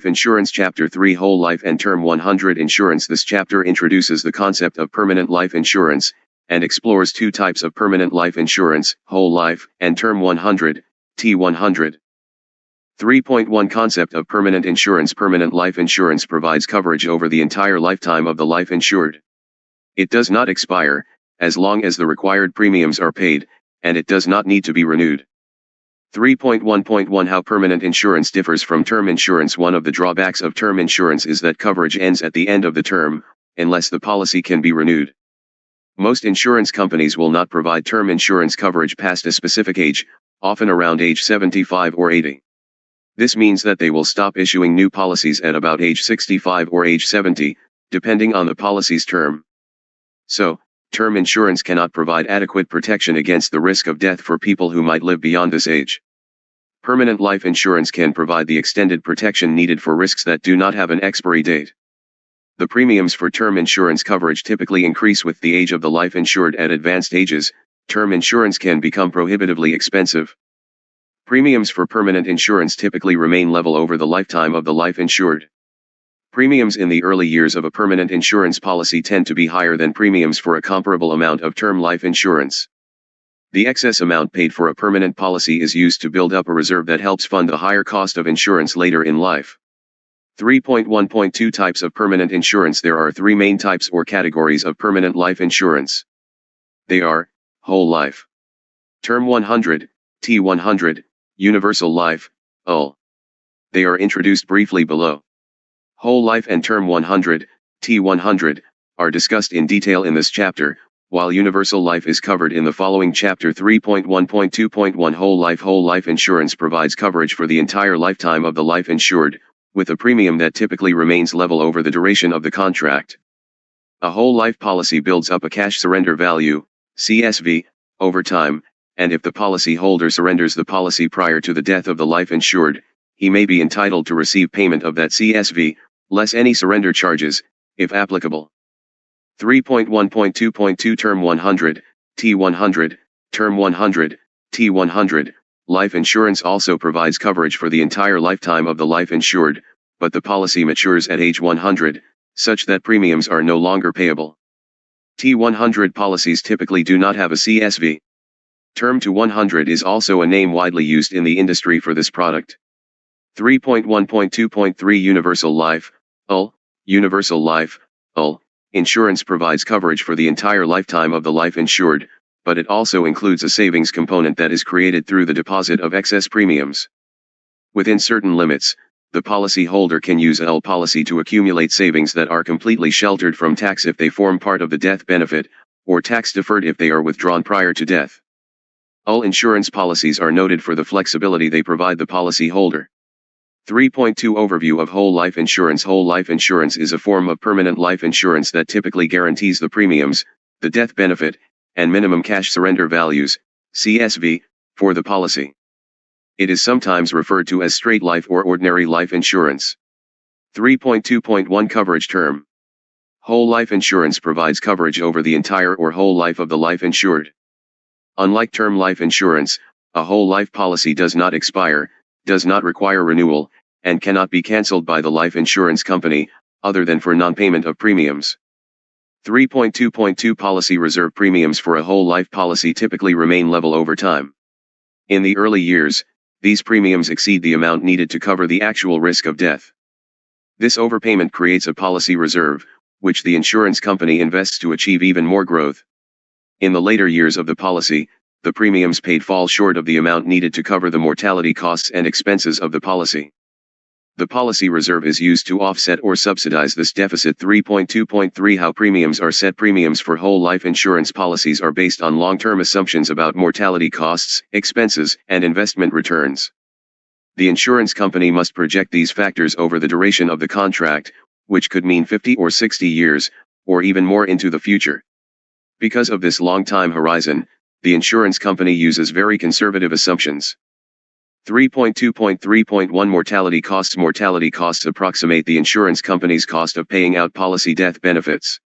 Insurance Chapter 3 Whole Life and Term 100 Insurance. This chapter introduces the concept of permanent life insurance, and explores two types of permanent life insurance, whole life, and term 100, T100. 3.1 Concept of permanent insurance. Permanent life insurance provides coverage over the entire lifetime of the life insured. It does not expire, as long as the required premiums are paid, and it does not need to be renewed. 3.1.1 How permanent insurance differs from term insurance. One of the drawbacks of term insurance is that coverage ends at the end of the term, unless the policy can be renewed. Most insurance companies will not provide term insurance coverage past a specific age, often around age 75 or 80. This means that they will stop issuing new policies at about age 65 or age 70, depending on the policy's term. So, term insurance cannot provide adequate protection against the risk of death for people who might live beyond this age. Permanent life insurance can provide the extended protection needed for risks that do not have an expiry date. The premiums for term insurance coverage typically increase with the age of the life insured. At advanced ages, term insurance can become prohibitively expensive. Premiums for permanent insurance typically remain level over the lifetime of the life insured. Premiums in the early years of a permanent insurance policy tend to be higher than premiums for a comparable amount of term life insurance. The excess amount paid for a permanent policy is used to build up a reserve that helps fund the higher cost of insurance later in life. 3.1.2 Types of permanent insurance. There are three main types or categories of permanent life insurance. They are whole life, term 100, T100, universal life, UL. They are introduced briefly below. Whole life and term 100, T100, are discussed in detail in this chapter, while universal life is covered in the following chapter. 3.1.2.1 Whole life insurance provides coverage for the entire lifetime of the life insured, with a premium that typically remains level over the duration of the contract. A whole life policy builds up a cash surrender value, CSV, over time, and if the policy holder surrenders the policy prior to the death of the life insured, he may be entitled to receive payment of that CSV, less any surrender charges, if applicable. 3.1.2.2 Term 100, T100, Term 100, T100, life insurance also provides coverage for the entire lifetime of the life insured, but the policy matures at age 100, such that premiums are no longer payable. T100 policies typically do not have a CSV. Term to 100 is also a name widely used in the industry for this product. 3.1.2.3 Universal Life, UL, Universal Life, UL, insurance provides coverage for the entire lifetime of the life insured, but it also includes a savings component that is created through the deposit of excess premiums. Within certain limits, the policy holder can use a UL policy to accumulate savings that are completely sheltered from tax if they form part of the death benefit, or tax deferred if they are withdrawn prior to death. UL insurance policies are noted for the flexibility they provide the policy holder. 3.2 Overview of whole life insurance. Whole life insurance is a form of permanent life insurance that typically guarantees the premiums, the death benefit, and minimum cash surrender values, CSV, for the policy. It is sometimes referred to as straight life or ordinary life insurance. 3.2.1 Coverage Term. Whole life insurance provides coverage over the entire or whole life of the life insured. Unlike term life insurance, a whole life policy does not expire, does not require renewal, and cannot be cancelled by the life insurance company, other than for non-payment of premiums. 3.2.2 Policy reserve. Premiums for a whole life policy typically remain level over time. In the early years, these premiums exceed the amount needed to cover the actual risk of death. This overpayment creates a policy reserve, which the insurance company invests to achieve even more growth. In the later years of the policy, the premiums paid fall short of the amount needed to cover the mortality costs and expenses of the policy. The policy reserve is used to offset or subsidize this deficit. 3.2.3 How premiums are set. Premiums for whole life insurance policies are based on long-term assumptions about mortality costs, expenses, and investment returns. The insurance company must project these factors over the duration of the contract, which could mean 50 or 60 years, or even more into the future. Because of this long time horizon, the insurance company uses very conservative assumptions. 3.2.3.1 Mortality costs. Mortality costs approximate the insurance company's cost of paying out policy death benefits.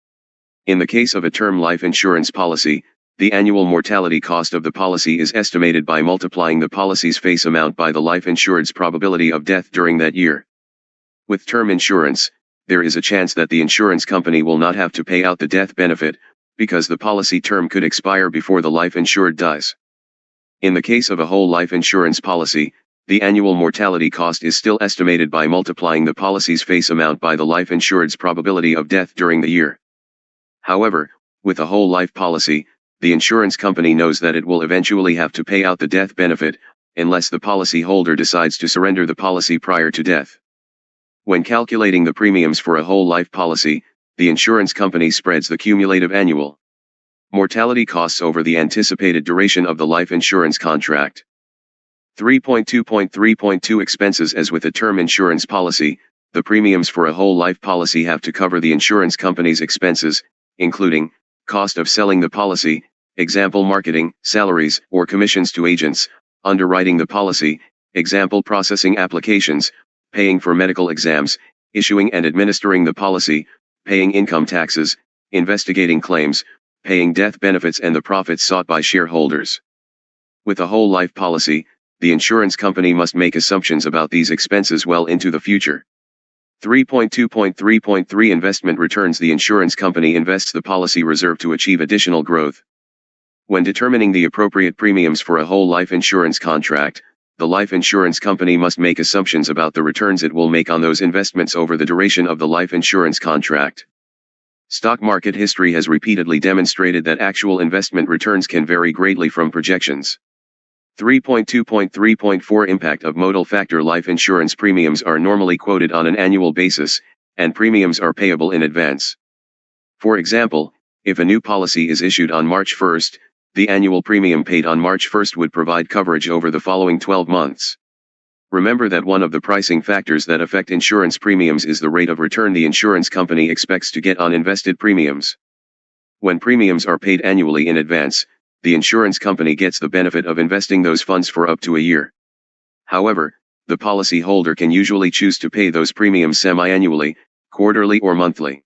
In the case of a term life insurance policy, the annual mortality cost of the policy is estimated by multiplying the policy's face amount by the life insured's probability of death during that year. With term insurance, there is a chance that the insurance company will not have to pay out the death benefit, because the policy term could expire before the life insured dies. In the case of a whole life insurance policy, the annual mortality cost is still estimated by multiplying the policy's face amount by the life insured's probability of death during the year. However, with a whole life policy, the insurance company knows that it will eventually have to pay out the death benefit, unless the policyholder decides to surrender the policy prior to death. When calculating the premiums for a whole life policy, the insurance company spreads the cumulative annual mortality costs over the anticipated duration of the life insurance contract. 3.2.3.2 Expenses. As with a term insurance policy, the premiums for a whole life policy have to cover the insurance company's expenses, including cost of selling the policy, example marketing, salaries or commissions to agents, underwriting the policy, example processing applications, paying for medical exams, issuing and administering the policy, paying income taxes, investigating claims, paying death benefits, and the profits sought by shareholders. With a whole life policy, the insurance company must make assumptions about these expenses well into the future. 3.2.3.3 Investment returns. The insurance company invests the policy reserve to achieve additional growth. When determining the appropriate premiums for a whole life insurance contract, the life insurance company must make assumptions about the returns it will make on those investments over the duration of the life insurance contract. Stock market history has repeatedly demonstrated that actual investment returns can vary greatly from projections. 3.2.3.4 Impact of modal factor. Life insurance premiums are normally quoted on an annual basis, and premiums are payable in advance. For example, if a new policy is issued on March 1st, the annual premium paid on March 1st would provide coverage over the following 12 months. Remember that one of the pricing factors that affect insurance premiums is the rate of return the insurance company expects to get on invested premiums. When premiums are paid annually in advance, the insurance company gets the benefit of investing those funds for up to a year. However, the policyholder can usually choose to pay those premiums semi-annually, quarterly or monthly.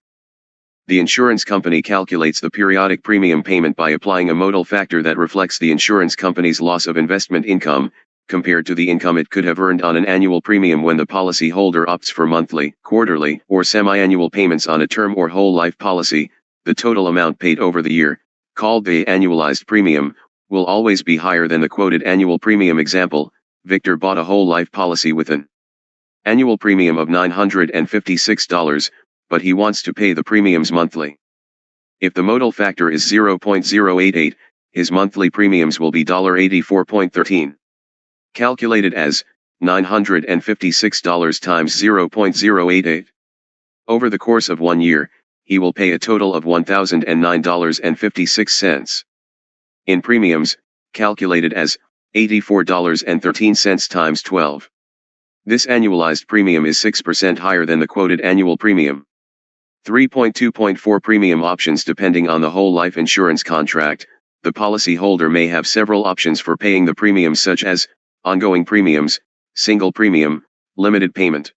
The insurance company calculates the periodic premium payment by applying a modal factor that reflects the insurance company's loss of investment income, compared to the income it could have earned on an annual premium. When the policyholder opts for monthly, quarterly, or semi-annual payments on a term or whole life policy, the total amount paid over the year, called the annualized premium, will always be higher than the quoted annual premium. Example, Victor bought a whole life policy with an annual premium of $956, but he wants to pay the premiums monthly. If the modal factor is 0.088, his monthly premiums will be $84.13. Calculated as $956 times 0.088. Over the course of 1 year, he will pay a total of $1,009.56. In premiums, calculated as $84.13 times 12. This annualized premium is 6% higher than the quoted annual premium. 3.2.4 Premium options. Depending on the whole life insurance contract, the policyholder may have several options for paying the premiums, such as ongoing premiums, single premium, limited payment.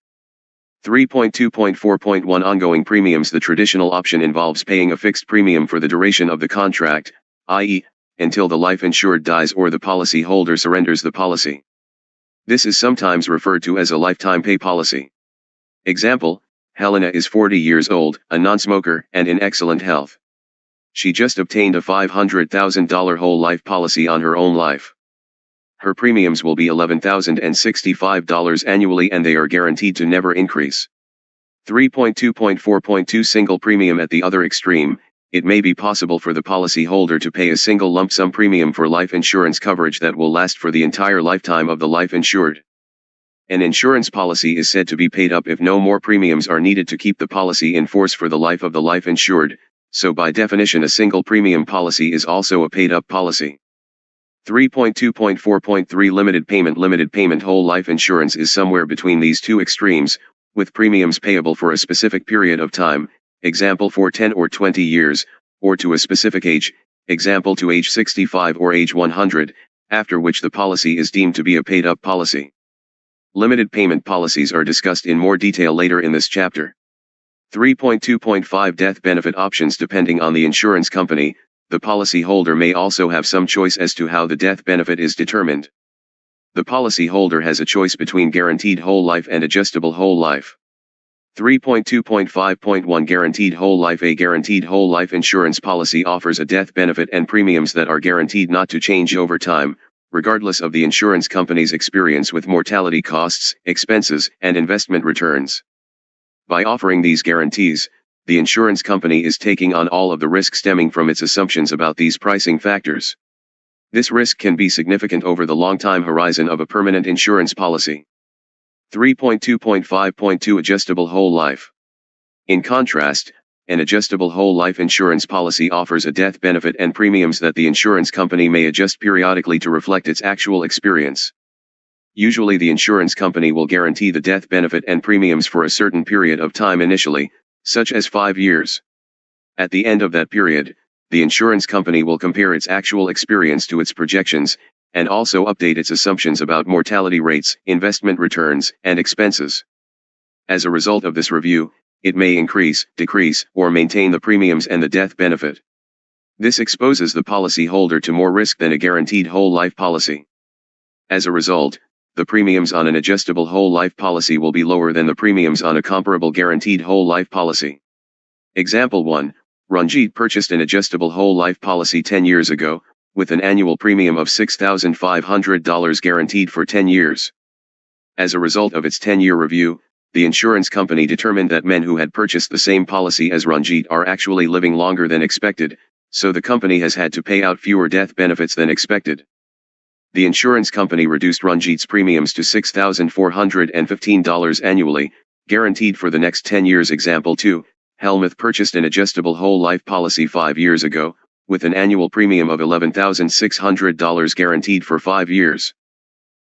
3.2.4.1 Ongoing premiums. The traditional option involves paying a fixed premium for the duration of the contract, i.e., until the life insured dies or the policyholder surrenders the policy. This is sometimes referred to as a lifetime pay policy. Example, Helena is 40 years old, a non-smoker, and in excellent health. She just obtained a $500,000 whole life policy on her own life. Her premiums will be $11,065 annually, and they are guaranteed to never increase. 3.2.4.2 Single premium. At the other extreme, it may be possible for the policyholder to pay a single lump sum premium for life insurance coverage that will last for the entire lifetime of the life insured. An insurance policy is said to be paid up if no more premiums are needed to keep the policy in force for the life of the life insured, so by definition a single premium policy is also a paid-up policy. 3.2.4.3 Limited payment. Limited payment whole life insurance is somewhere between these two extremes, with premiums payable for a specific period of time, example for 10 or 20 years, or to a specific age, example to age 65 or age 100, after which the policy is deemed to be a paid-up policy. Limited payment policies are discussed in more detail later in this chapter. 3.2.5 Death benefit options. Depending on the insurance company, the policyholder may also have some choice as to how the death benefit is determined. The policyholder has a choice between guaranteed whole life and adjustable whole life. 3.2.5.1 Guaranteed Whole Life. A guaranteed whole life insurance policy offers a death benefit and premiums that are guaranteed not to change over time, regardless of the insurance company's experience with mortality costs, expenses, and investment returns. By offering these guarantees, the insurance company is taking on all of the risk stemming from its assumptions about these pricing factors. This risk can be significant over the long time horizon of a permanent insurance policy. 3.2.5.2 Adjustable Whole Life. In contrast, an adjustable whole life insurance policy offers a death benefit and premiums that the insurance company may adjust periodically to reflect its actual experience. Usually the insurance company will guarantee the death benefit and premiums for a certain period of time initially, such as 5 years. At the end of that period, the insurance company will compare its actual experience to its projections, and also update its assumptions about mortality rates, investment returns, and expenses. As a result of this review, it may increase, decrease, or maintain the premiums and the death benefit. This exposes the policyholder to more risk than a guaranteed whole life policy. As a result, the premiums on an adjustable whole life policy will be lower than the premiums on a comparable guaranteed whole life policy. Example 1, Ranjit purchased an adjustable whole life policy 10 years ago, with an annual premium of $6,500 guaranteed for 10 years. As a result of its 10-year review, the insurance company determined that men who had purchased the same policy as Ranjit are actually living longer than expected, so the company has had to pay out fewer death benefits than expected. The insurance company reduced Ranjit's premiums to $6,415 annually, guaranteed for the next 10 years. Example 2, Helmuth purchased an adjustable whole life policy 5 years ago, with an annual premium of $11,600 guaranteed for 5 years.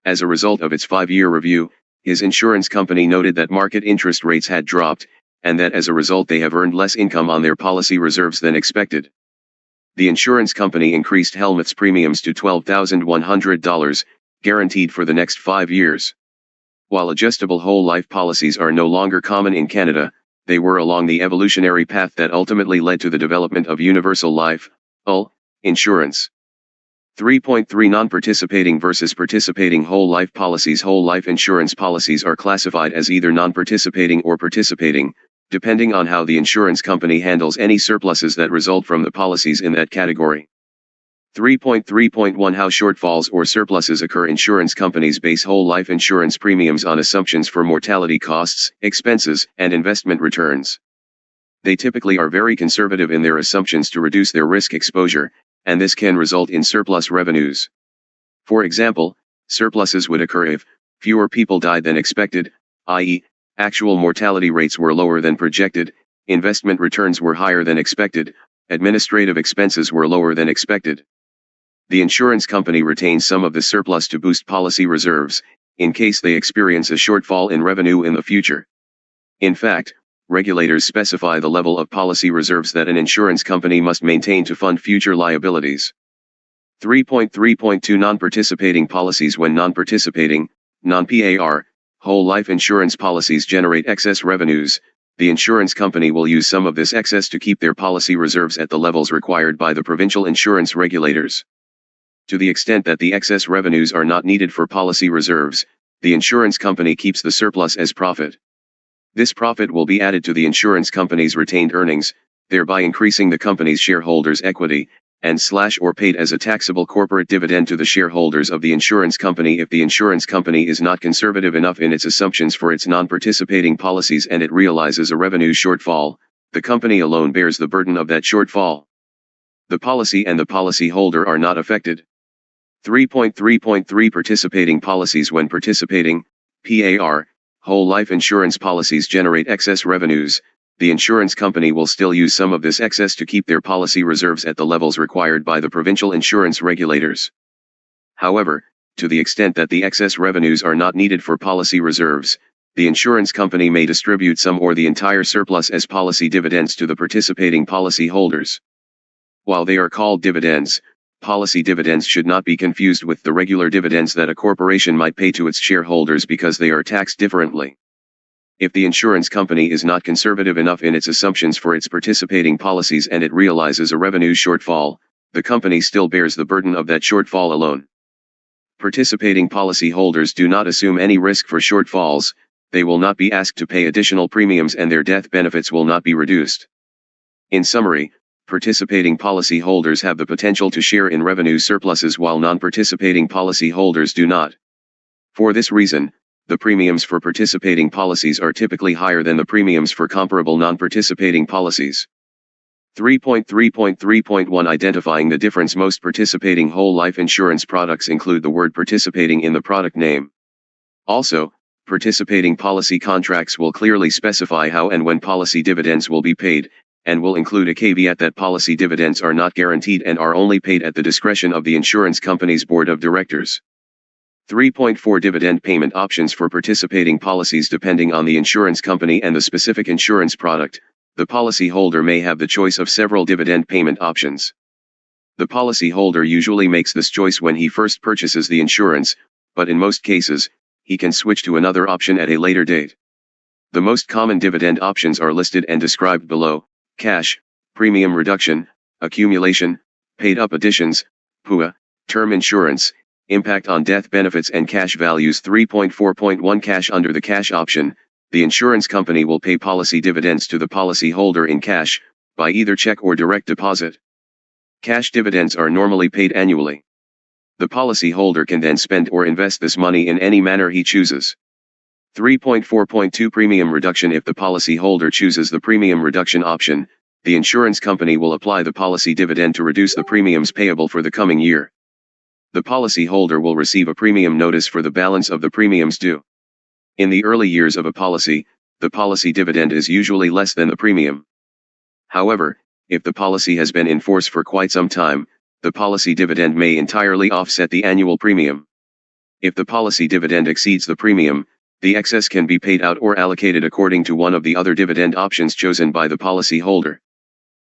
As a result of its 5-year review, his insurance company noted that market interest rates had dropped, and that as a result they have earned less income on their policy reserves than expected. The insurance company increased Helmuth's premiums to $12,100, guaranteed for the next 5 years. While adjustable whole life policies are no longer common in Canada, they were along the evolutionary path that ultimately led to the development of universal life insurance. 3.3 Non-participating versus participating whole life policies. Whole life insurance policies are classified as either non-participating or participating, depending on how the insurance company handles any surpluses that result from the policies in that category. 3.3.1 How shortfalls or surpluses occur. Insurance companies base whole life insurance premiums on assumptions for mortality costs, expenses, and investment returns. They typically are very conservative in their assumptions to reduce their risk exposure, and this can result in surplus revenues. For example, surpluses would occur if fewer people died than expected, i.e., actual mortality rates were lower than projected, investment returns were higher than expected, administrative expenses were lower than expected. The insurance company retains some of the surplus to boost policy reserves, in case they experience a shortfall in revenue in the future. In fact, regulators specify the level of policy reserves that an insurance company must maintain to fund future liabilities. 3.3.2 Non-participating policies. When non-participating, non-PAR, whole life insurance policies generate excess revenues, the insurance company will use some of this excess to keep their policy reserves at the levels required by the provincial insurance regulators. To the extent that the excess revenues are not needed for policy reserves, the insurance company keeps the surplus as profit. This profit will be added to the insurance company's retained earnings, thereby increasing the company's shareholders' equity, and/or paid as a taxable corporate dividend to the shareholders of the insurance company. If the insurance company is not conservative enough in its assumptions for its non-participating policies and it realizes a revenue shortfall, the company alone bears the burden of that shortfall. The policy and the policyholder are not affected. 3.3.3 Participating policies. When participating, PAR, whole life insurance policies generate excess revenues, the insurance company will still use some of this excess to keep their policy reserves at the levels required by the provincial insurance regulators. However, to the extent that the excess revenues are not needed for policy reserves, the insurance company may distribute some or the entire surplus as policy dividends to the participating policy holders. While they are called dividends, policy dividends should not be confused with the regular dividends that a corporation might pay to its shareholders because they are taxed differently. If the insurance company is not conservative enough in its assumptions for its participating policies and it realizes a revenue shortfall, the company still bears the burden of that shortfall alone. Participating policyholders do not assume any risk for shortfalls, they will not be asked to pay additional premiums and their death benefits will not be reduced. In summary, participating policy holders have the potential to share in revenue surpluses while non-participating policy holders do not. For this reason, the premiums for participating policies are typically higher than the premiums for comparable non-participating policies. 3.3.3.1 Identifying the difference. Most participating whole life insurance products include the word participating in the product name. Also, participating policy contracts will clearly specify how and when policy dividends will be paid, and will include a caveat that policy dividends are not guaranteed and are only paid at the discretion of the insurance company's board of directors. 3.4 Dividend payment options for participating policies. Depending on the insurance company and the specific insurance product, the policyholder may have the choice of several dividend payment options. The policyholder usually makes this choice when he first purchases the insurance, but in most cases, he can switch to another option at a later date. The most common dividend options are listed and described below: cash, premium reduction, accumulation, paid-up additions, PUA, term insurance, impact on death benefits and cash values. 3.4.1 Cash. Under the cash option, the insurance company will pay policy dividends to the policyholder in cash, by either check or direct deposit. Cash dividends are normally paid annually. The policyholder can then spend or invest this money in any manner he chooses. 3.4.2 Premium reduction. If the policyholder chooses the premium reduction option, the insurance company will apply the policy dividend to reduce the premiums payable for the coming year. The policyholder will receive a premium notice for the balance of the premiums due. In the early years of a policy, the policy dividend is usually less than the premium. However, if the policy has been in force for quite some time, the policy dividend may entirely offset the annual premium. If the policy dividend exceeds the premium, the excess can be paid out or allocated according to one of the other dividend options chosen by the policyholder.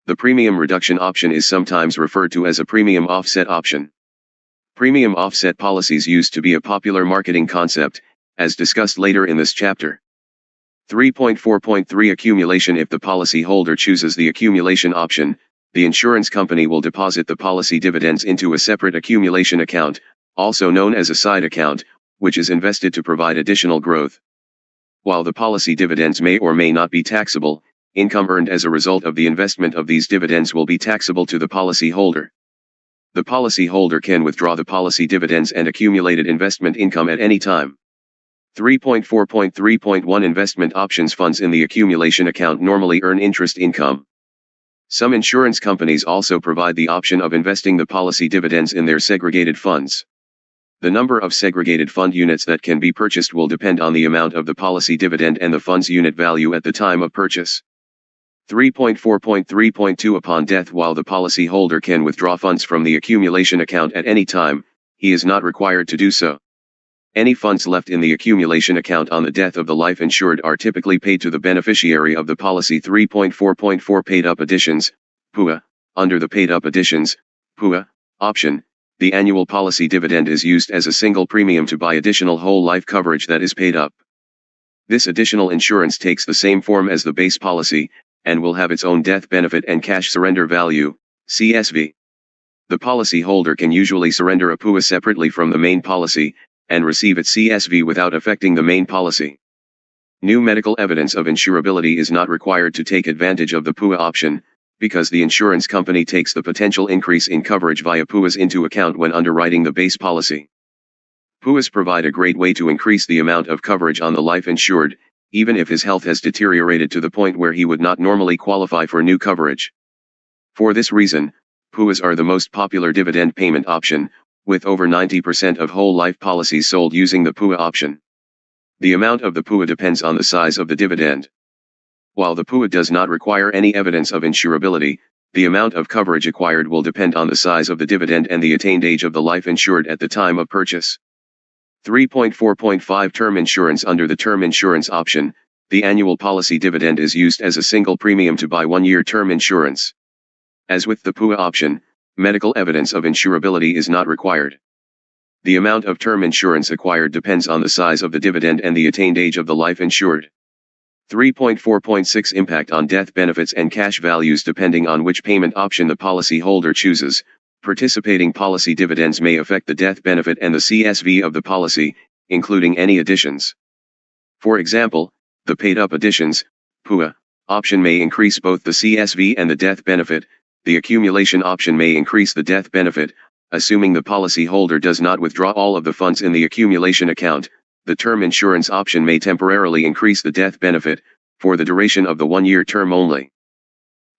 The premium reduction option is sometimes referred to as a premium offset option. Premium offset policies used to be a popular marketing concept, as discussed later in this chapter. 3.4.3 Accumulation. If the policyholder chooses the accumulation option, the insurance company will deposit the policy dividends into a separate accumulation account, also known as a side account, which is invested to provide additional growth. While the policy dividends may or may not be taxable, income earned as a result of the investment of these dividends will be taxable to the policyholder. The policyholder can withdraw the policy dividends and accumulated investment income at any time. 3.4.3.1 Investment options. Funds in the accumulation account normally earn interest income. Some insurance companies also provide the option of investing the policy dividends in their segregated funds. The number of segregated fund units that can be purchased will depend on the amount of the policy dividend and the fund's unit value at the time of purchase. 3.4.3.2 Upon death. While the policyholder can withdraw funds from the accumulation account at any time, he is not required to do so. Any funds left in the accumulation account on the death of the life insured are typically paid to the beneficiary of the policy. 3.4.4 Paid-up additions, PUA. Under the paid-up additions, PUA, option, the annual policy dividend is used as a single premium to buy additional whole life coverage that is paid up. This additional insurance takes the same form as the base policy, and will have its own death benefit and cash surrender value, CSV. The policyholder can usually surrender a PUA separately from the main policy, and receive its CSV without affecting the main policy. New medical evidence of insurability is not required to take advantage of the PUA option, because the insurance company takes the potential increase in coverage via PUAs into account when underwriting the base policy. PUAs provide a great way to increase the amount of coverage on the life insured, even if his health has deteriorated to the point where he would not normally qualify for new coverage. For this reason, PUAs are the most popular dividend payment option, with over 90% of whole life policies sold using the PUA option. The amount of the PUA depends on the size of the dividend. While the PUA does not require any evidence of insurability, the amount of coverage acquired will depend on the size of the dividend and the attained age of the life insured at the time of purchase. 3.4.5 Term insurance. Under the term insurance option, the annual policy dividend is used as a single premium to buy one-year term insurance. As with the PUA option, medical evidence of insurability is not required. The amount of term insurance acquired depends on the size of the dividend and the attained age of the life insured. 3.4.6 Impact on death benefits and cash values. Depending on which payment option the policyholder chooses, participating policy dividends may affect the death benefit and the CSV of the policy, including any additions. For example, the paid-up additions, PUA, option may increase both the CSV and the death benefit. The accumulation option may increase the death benefit, assuming the policyholder does not withdraw all of the funds in the accumulation account. The term insurance option may temporarily increase the death benefit, for the duration of the one-year term only.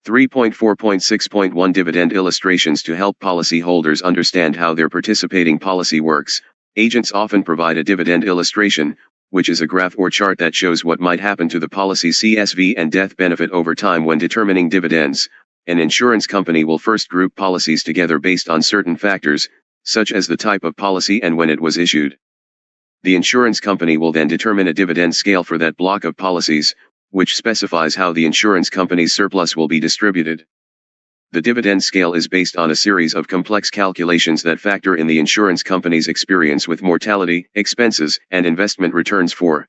3.4.6.1 Dividend illustrations. To help policyholders understand how their participating policy works, agents often provide a dividend illustration, which is a graph or chart that shows what might happen to the policy's CSV and death benefit over time when determining dividends. An insurance company will first group policies together based on certain factors, such as the type of policy and when it was issued. The insurance company will then determine a dividend scale for that block of policies, which specifies how the insurance company's surplus will be distributed. The dividend scale is based on a series of complex calculations that factor in the insurance company's experience with mortality, expenses, and investment returns for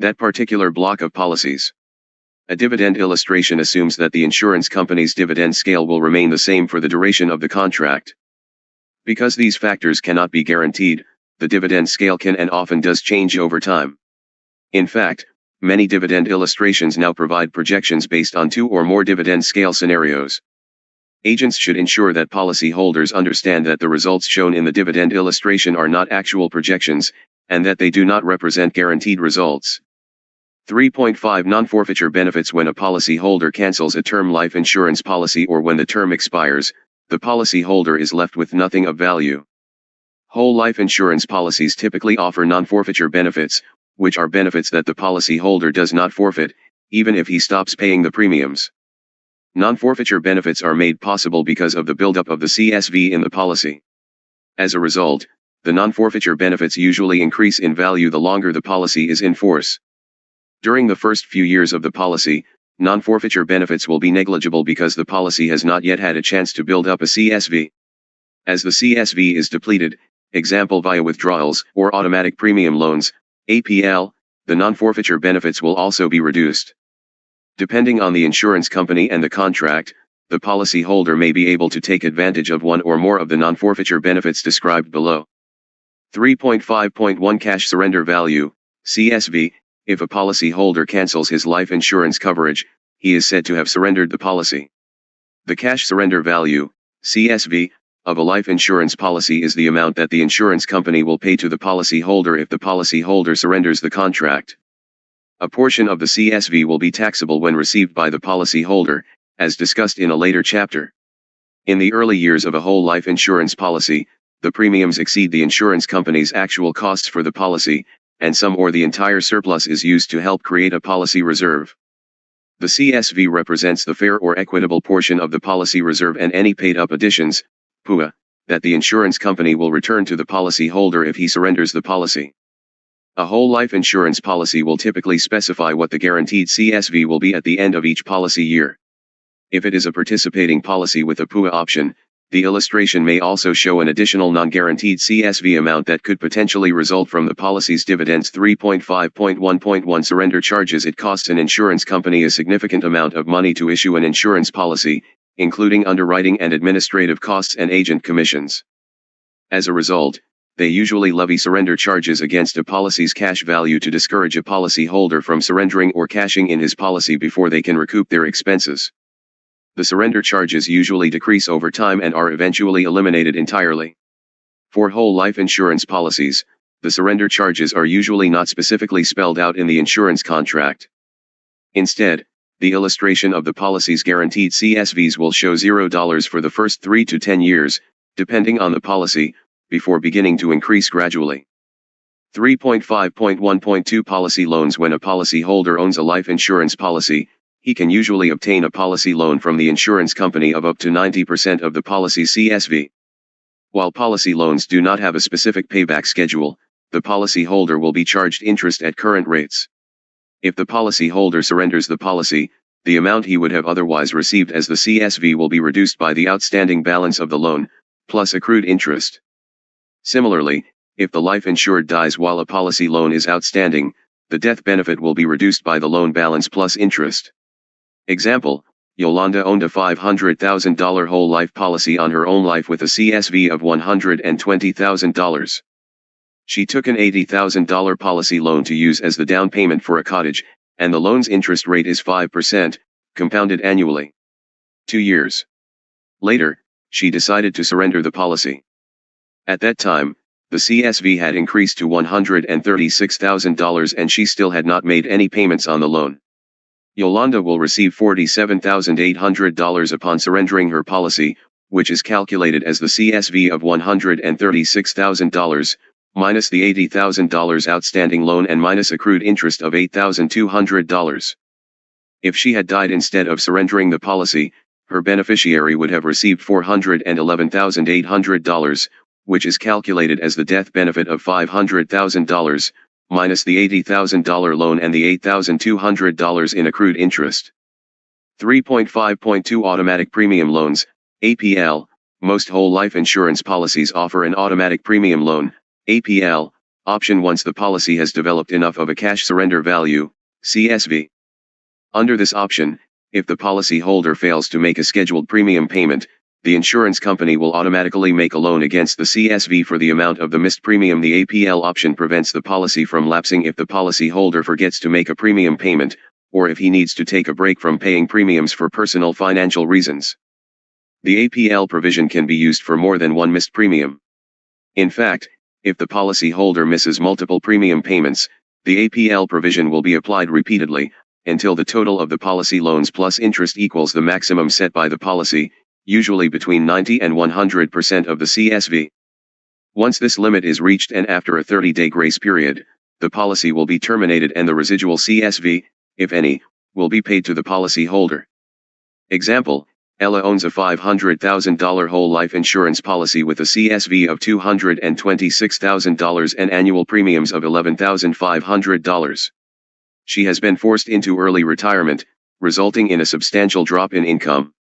that particular block of policies. A dividend illustration assumes that the insurance company's dividend scale will remain the same for the duration of the contract. Because these factors cannot be guaranteed, the dividend scale can and often does change over time. In fact, many dividend illustrations now provide projections based on 2 or more dividend scale scenarios. Agents should ensure that policyholders understand that the results shown in the dividend illustration are not actual projections, and that they do not represent guaranteed results. 3.5 Non-forfeiture benefits. When a policyholder cancels a term life insurance policy or when the term expires, the policyholder is left with nothing of value. Whole life insurance policies typically offer non-forfeiture benefits, which are benefits that the policyholder does not forfeit, even if he stops paying the premiums. Non-forfeiture benefits are made possible because of the buildup of the CSV in the policy. As a result, the non-forfeiture benefits usually increase in value the longer the policy is in force. During the first few years of the policy, non-forfeiture benefits will be negligible because the policy has not yet had a chance to build up a CSV. As the CSV is depleted, example via withdrawals or automatic premium loans, APL, the non-forfeiture benefits will also be reduced. Depending on the insurance company and the contract, the policyholder may be able to take advantage of one or more of the non-forfeiture benefits described below. 3.5.1 Cash surrender value, CSV. If a policyholder cancels his life insurance coverage, he is said to have surrendered the policy. The cash surrender value, CSV, of a life insurance policy is the amount that the insurance company will pay to the policyholder if the policyholder surrenders the contract. A portion of the CSV will be taxable when received by the policyholder, as discussed in a later chapter. In the early years of a whole life insurance policy, the premiums exceed the insurance company's actual costs for the policy, and some or the entire surplus is used to help create a policy reserve. The CSV represents the fair or equitable portion of the policy reserve and any paid-up additions, PUA, that the insurance company will return to the policyholder if he surrenders the policy. A whole life insurance policy will typically specify what the guaranteed CSV will be at the end of each policy year. If it is a participating policy with a PUA option, the illustration may also show an additional non-guaranteed CSV amount that could potentially result from the policy's dividends. 3.5.1.1 Surrender charges. It costs an insurance company a significant amount of money to issue an insurance policy, including underwriting and administrative costs and agent commissions. As a result, they usually levy surrender charges against a policy's cash value to discourage a policyholder from surrendering or cashing in his policy before they can recoup their expenses. The surrender charges usually decrease over time and are eventually eliminated entirely. For whole life insurance policies, the surrender charges are usually not specifically spelled out in the insurance contract. Instead, the illustration of the policy's guaranteed CSVs will show $0 for the first 3 to 10 years, depending on the policy, before beginning to increase gradually. 3.5.1.2 Policy loans. When a policyholder owns a life insurance policy, he can usually obtain a policy loan from the insurance company of up to 90% of the policy's CSV. While policy loans do not have a specific payback schedule, the policyholder will be charged interest at current rates. If the policyholder surrenders the policy, the amount he would have otherwise received as the CSV will be reduced by the outstanding balance of the loan, plus accrued interest. Similarly, if the life insured dies while a policy loan is outstanding, the death benefit will be reduced by the loan balance plus interest. Example, Yolanda owned a $500,000 whole life policy on her own life with a CSV of $120,000. She took an $80,000 policy loan to use as the down payment for a cottage, and the loan's interest rate is 5%, compounded annually. 2 years later, she decided to surrender the policy. At that time, the CSV had increased to $136,000 and she still had not made any payments on the loan. Yolanda will receive $47,800 upon surrendering her policy, which is calculated as the CSV of $136,000, minus the $80,000 outstanding loan and minus accrued interest of $8,200. If she had died instead of surrendering the policy, her beneficiary would have received $411,800, which is calculated as the death benefit of $500,000, minus the $80,000 loan and the $8,200 in accrued interest. 3.5.2 Automatic Premium Loans, APL. Most whole life insurance policies offer an automatic premium loan, APL, option once the policy has developed enough of a cash surrender value, CSV. Under this option, if the policyholder fails to make a scheduled premium payment, the insurance company will automatically make a loan against the CSV for the amount of the missed premium. The APL option prevents the policy from lapsing if the policyholder forgets to make a premium payment, or if he needs to take a break from paying premiums for personal financial reasons. The APL provision can be used for more than one missed premium. In fact, if the policyholder misses multiple premium payments, the APL provision will be applied repeatedly, until the total of the policy loans plus interest equals the maximum set by the policy, usually between 90 and 100% of the CSV. Once this limit is reached and after a 30-day grace period, the policy will be terminated and the residual CSV, if any, will be paid to the policyholder. Example: Ella owns a $500,000 whole life insurance policy with a CSV of $226,000 and annual premiums of $11,500. She has been forced into early retirement, resulting in a substantial drop in income.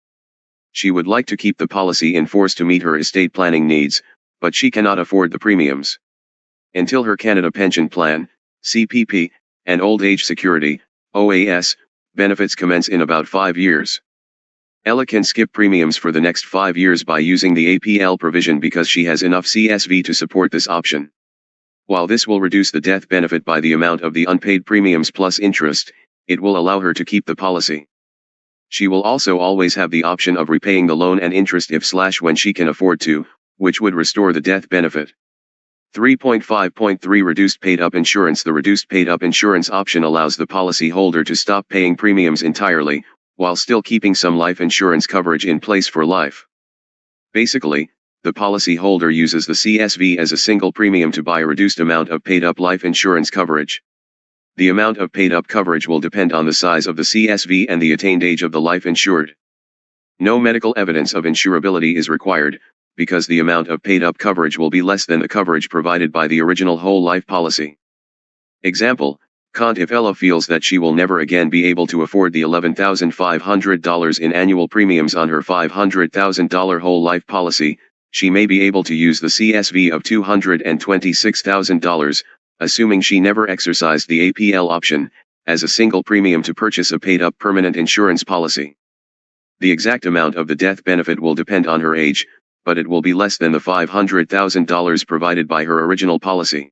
She would like to keep the policy in force to meet her estate planning needs, but she cannot afford the premiums. Until her Canada Pension Plan, CPP, and Old Age Security, OAS, benefits commence in about 5 years. Ella can skip premiums for the next 5 years by using the APL provision because she has enough CSV to support this option. While this will reduce the death benefit by the amount of the unpaid premiums plus interest, it will allow her to keep the policy. She will also always have the option of repaying the loan and interest if/when she can afford to, which would restore the death benefit. 3.5.3 Reduced Paid-Up Insurance. The reduced paid-up insurance option allows the policyholder to stop paying premiums entirely, while still keeping some life insurance coverage in place for life. Basically, the policyholder uses the CSV as a single premium to buy a reduced amount of paid-up life insurance coverage. The amount of paid-up coverage will depend on the size of the CSV and the attained age of the life insured. No medical evidence of insurability is required, because the amount of paid-up coverage will be less than the coverage provided by the original whole life policy. Example: if Ella feels that she will never again be able to afford the $11,500 in annual premiums on her $500,000 whole life policy, she may be able to use the CSV of $226,000, assuming she never exercised the APL option, as a single premium to purchase a paid-up permanent insurance policy. The exact amount of the death benefit will depend on her age, but it will be less than the $500,000 provided by her original policy.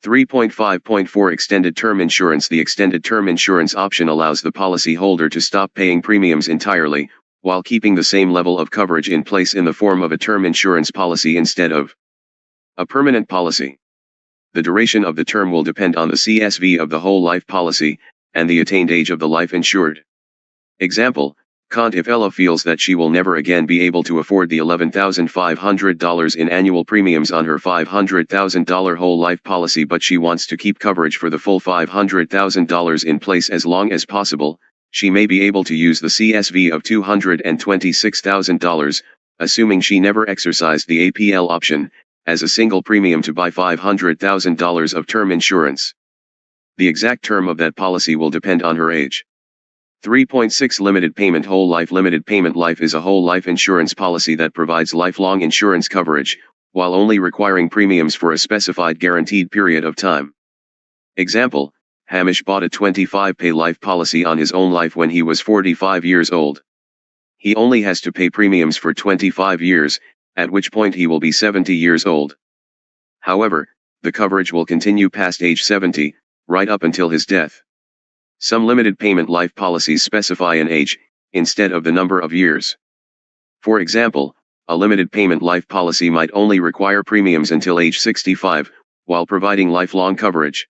3.5.4 Extended Term Insurance. The extended term insurance option allows the policyholder to stop paying premiums entirely, while keeping the same level of coverage in place in the form of a term insurance policy instead of a permanent policy. The duration of the term will depend on the CSV of the whole life policy, and the attained age of the life insured. Example: if Ella feels that she will never again be able to afford the $11,500 in annual premiums on her $500,000 whole life policy, but she wants to keep coverage for the full $500,000 in place as long as possible, she may be able to use the CSV of $226,000, assuming she never exercised the APL option, as a single premium to buy $500,000 of term insurance. The exact term of that policy will depend on her age. 3.6 Limited Payment Whole Life. Limited Payment Life is a whole life insurance policy that provides lifelong insurance coverage, while only requiring premiums for a specified guaranteed period of time. Example: Hamish bought a 25-pay life policy on his own life when he was 45 years old. He only has to pay premiums for 25 years, at which point he will be 70 years old. However, the coverage will continue past age 70, right up until his death. Some limited payment life policies specify an age, instead of the number of years. For example, a limited payment life policy might only require premiums until age 65, while providing lifelong coverage.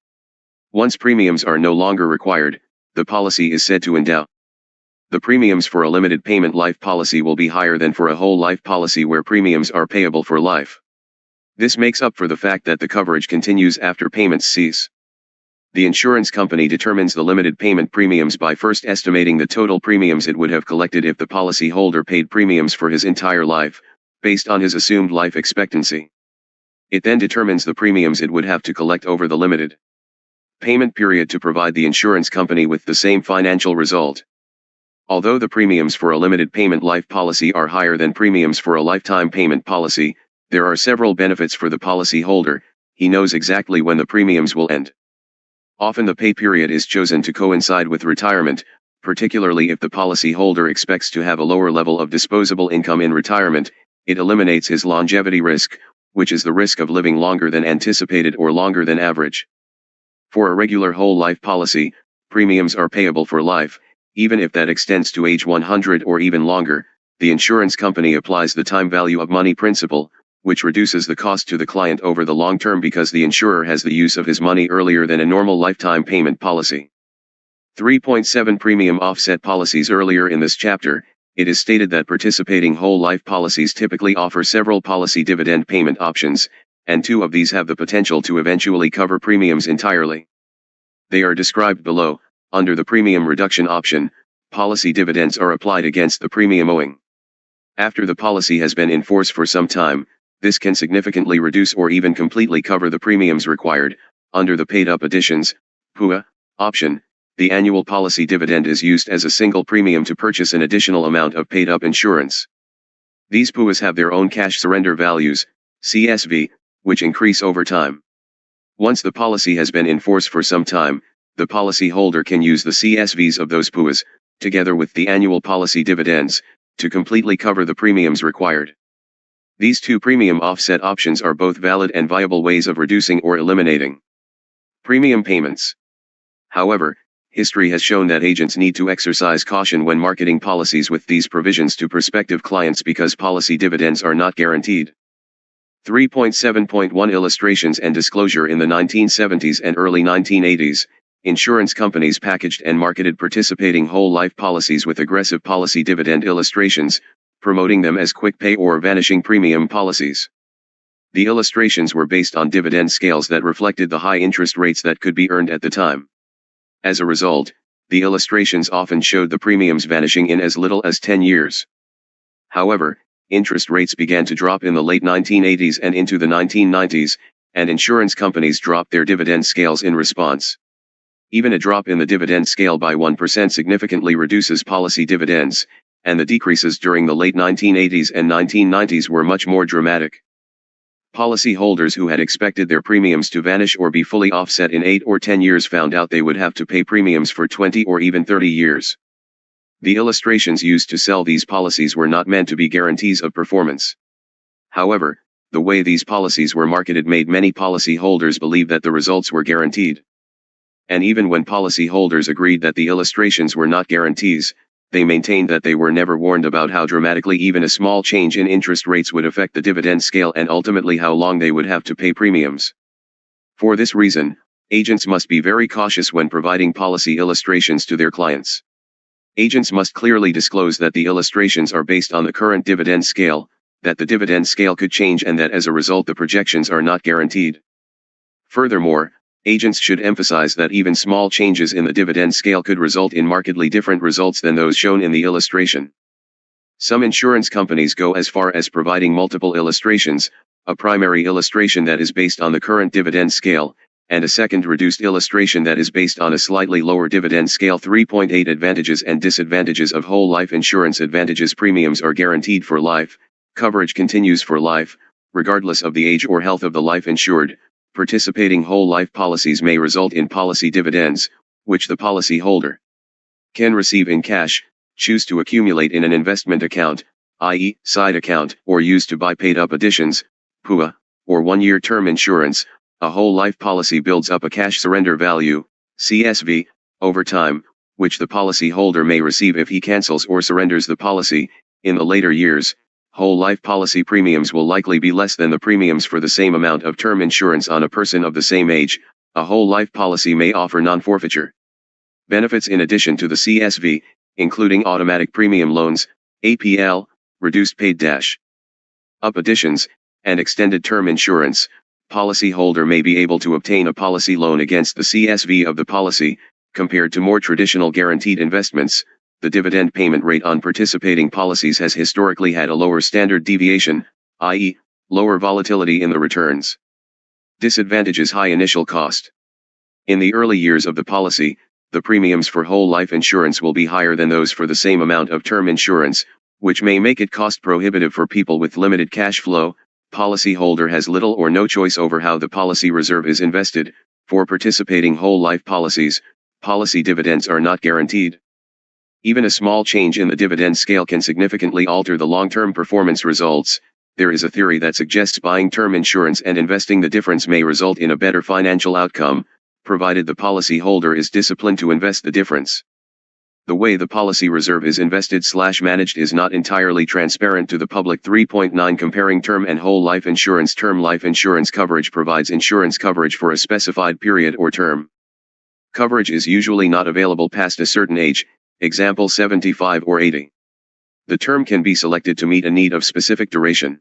Once premiums are no longer required, the policy is said to endow. The premiums for a limited payment life policy will be higher than for a whole life policy where premiums are payable for life. This makes up for the fact that the coverage continues after payments cease. The insurance company determines the limited payment premiums by first estimating the total premiums it would have collected if the policy holder paid premiums for his entire life, based on his assumed life expectancy. It then determines the premiums it would have to collect over the limited payment period to provide the insurance company with the same financial result. Although the premiums for a limited payment life policy are higher than premiums for a lifetime payment policy, there are several benefits for the policy holder. He knows exactly when the premiums will end. Often the pay period is chosen to coincide with retirement, particularly if the policy holder expects to have a lower level of disposable income in retirement. It eliminates his longevity risk, which is the risk of living longer than anticipated or longer than average. For a regular whole life policy, premiums are payable for life, even if that extends to age 100 or even longer. The insurance company applies the time value of money principle, which reduces the cost to the client over the long term because the insurer has the use of his money earlier than a normal lifetime payment policy. 3.7 Premium offset policies. Earlier in this chapter, it is stated that participating whole life policies typically offer several policy dividend payment options, and 2 of these have the potential to eventually cover premiums entirely. They are described below. Under the premium reduction option, policy dividends are applied against the premium owing. After the policy has been in force for some time, this can significantly reduce or even completely cover the premiums required. Under the paid-up additions (PUA) option, the annual policy dividend is used as a single premium to purchase an additional amount of paid-up insurance. These PUAs have their own cash surrender values, CSV, which increase over time. Once the policy has been in force for some time, the policy holder can use the CSVs of those PUAs, together with the annual policy dividends, to completely cover the premiums required. These 2 premium offset options are both valid and viable ways of reducing or eliminating premium payments. However, history has shown that agents need to exercise caution when marketing policies with these provisions to prospective clients because policy dividends are not guaranteed. 3.7.1 Illustrations and disclosure. In the 1970s and early 1980s, insurance companies packaged and marketed participating whole life policies with aggressive policy dividend illustrations, promoting them as quick pay or vanishing premium policies. The illustrations were based on dividend scales that reflected the high interest rates that could be earned at the time. As a result, the illustrations often showed the premiums vanishing in as little as 10 years. However, interest rates began to drop in the late 1980s and into the 1990s, and insurance companies dropped their dividend scales in response. Even a drop in the dividend scale by 1% significantly reduces policy dividends, and the decreases during the late 1980s and 1990s were much more dramatic. Policy holders who had expected their premiums to vanish or be fully offset in 8 or 10 years found out they would have to pay premiums for 20 or even 30 years. The illustrations used to sell these policies were not meant to be guarantees of performance. However, the way these policies were marketed made many policy holders believe that the results were guaranteed. And even when policy holders agreed that the illustrations were not guarantees, they maintained that they were never warned about how dramatically even a small change in interest rates would affect the dividend scale and ultimately how long they would have to pay premiums. For this reason, agents must be very cautious when providing policy illustrations to their clients. Agents must clearly disclose that the illustrations are based on the current dividend scale, that the dividend scale could change and that as a result the projections are not guaranteed. Furthermore, agents should emphasize that even small changes in the dividend scale could result in markedly different results than those shown in the illustration. Some insurance companies go as far as providing multiple illustrations, a primary illustration that is based on the current dividend scale, and a second reduced illustration that is based on a slightly lower dividend scale. 3.8 Advantages and disadvantages of whole life insurance. Advantages: premiums are guaranteed for life, coverage continues for life, regardless of the age or health of the life insured. Participating whole life policies may result in policy dividends, which the policy holder can receive in cash, choose to accumulate in an investment account, i.e., side account, or use to buy paid-up additions, PUA, or one-year term insurance, A whole life policy builds up a cash surrender value, CSV, over time, which the policy holder may receive if he cancels or surrenders the policy. In the later years, whole life policy premiums will likely be less than the premiums for the same amount of term insurance on a person of the same age. A whole life policy may offer non-forfeiture benefits in addition to the CSV, including automatic premium loans, APL, reduced paid-up additions, and extended term insurance. Policyholder may be able to obtain a policy loan against the CSV of the policy. Compared to more traditional guaranteed investments, the dividend payment rate on participating policies has historically had a lower standard deviation, i.e., lower volatility in the returns. Disadvantages: high initial cost. In the early years of the policy, the premiums for whole life insurance will be higher than those for the same amount of term insurance, which may make it cost prohibitive for people with limited cash flow. Policyholder has little or no choice over how the policy reserve is invested. For participating whole life policies, policy dividends are not guaranteed. Even a small change in the dividend scale can significantly alter the long-term performance results. There is a theory that suggests buying term insurance and investing the difference may result in a better financial outcome, provided the policyholder is disciplined to invest the difference. The way the policy reserve is invested/managed is not entirely transparent to the public. 3.9 Comparing term and whole life insurance. Term life insurance coverage provides insurance coverage for a specified period or term. Coverage is usually not available past a certain age, example 75 or 80. The term can be selected to meet a need of specific duration.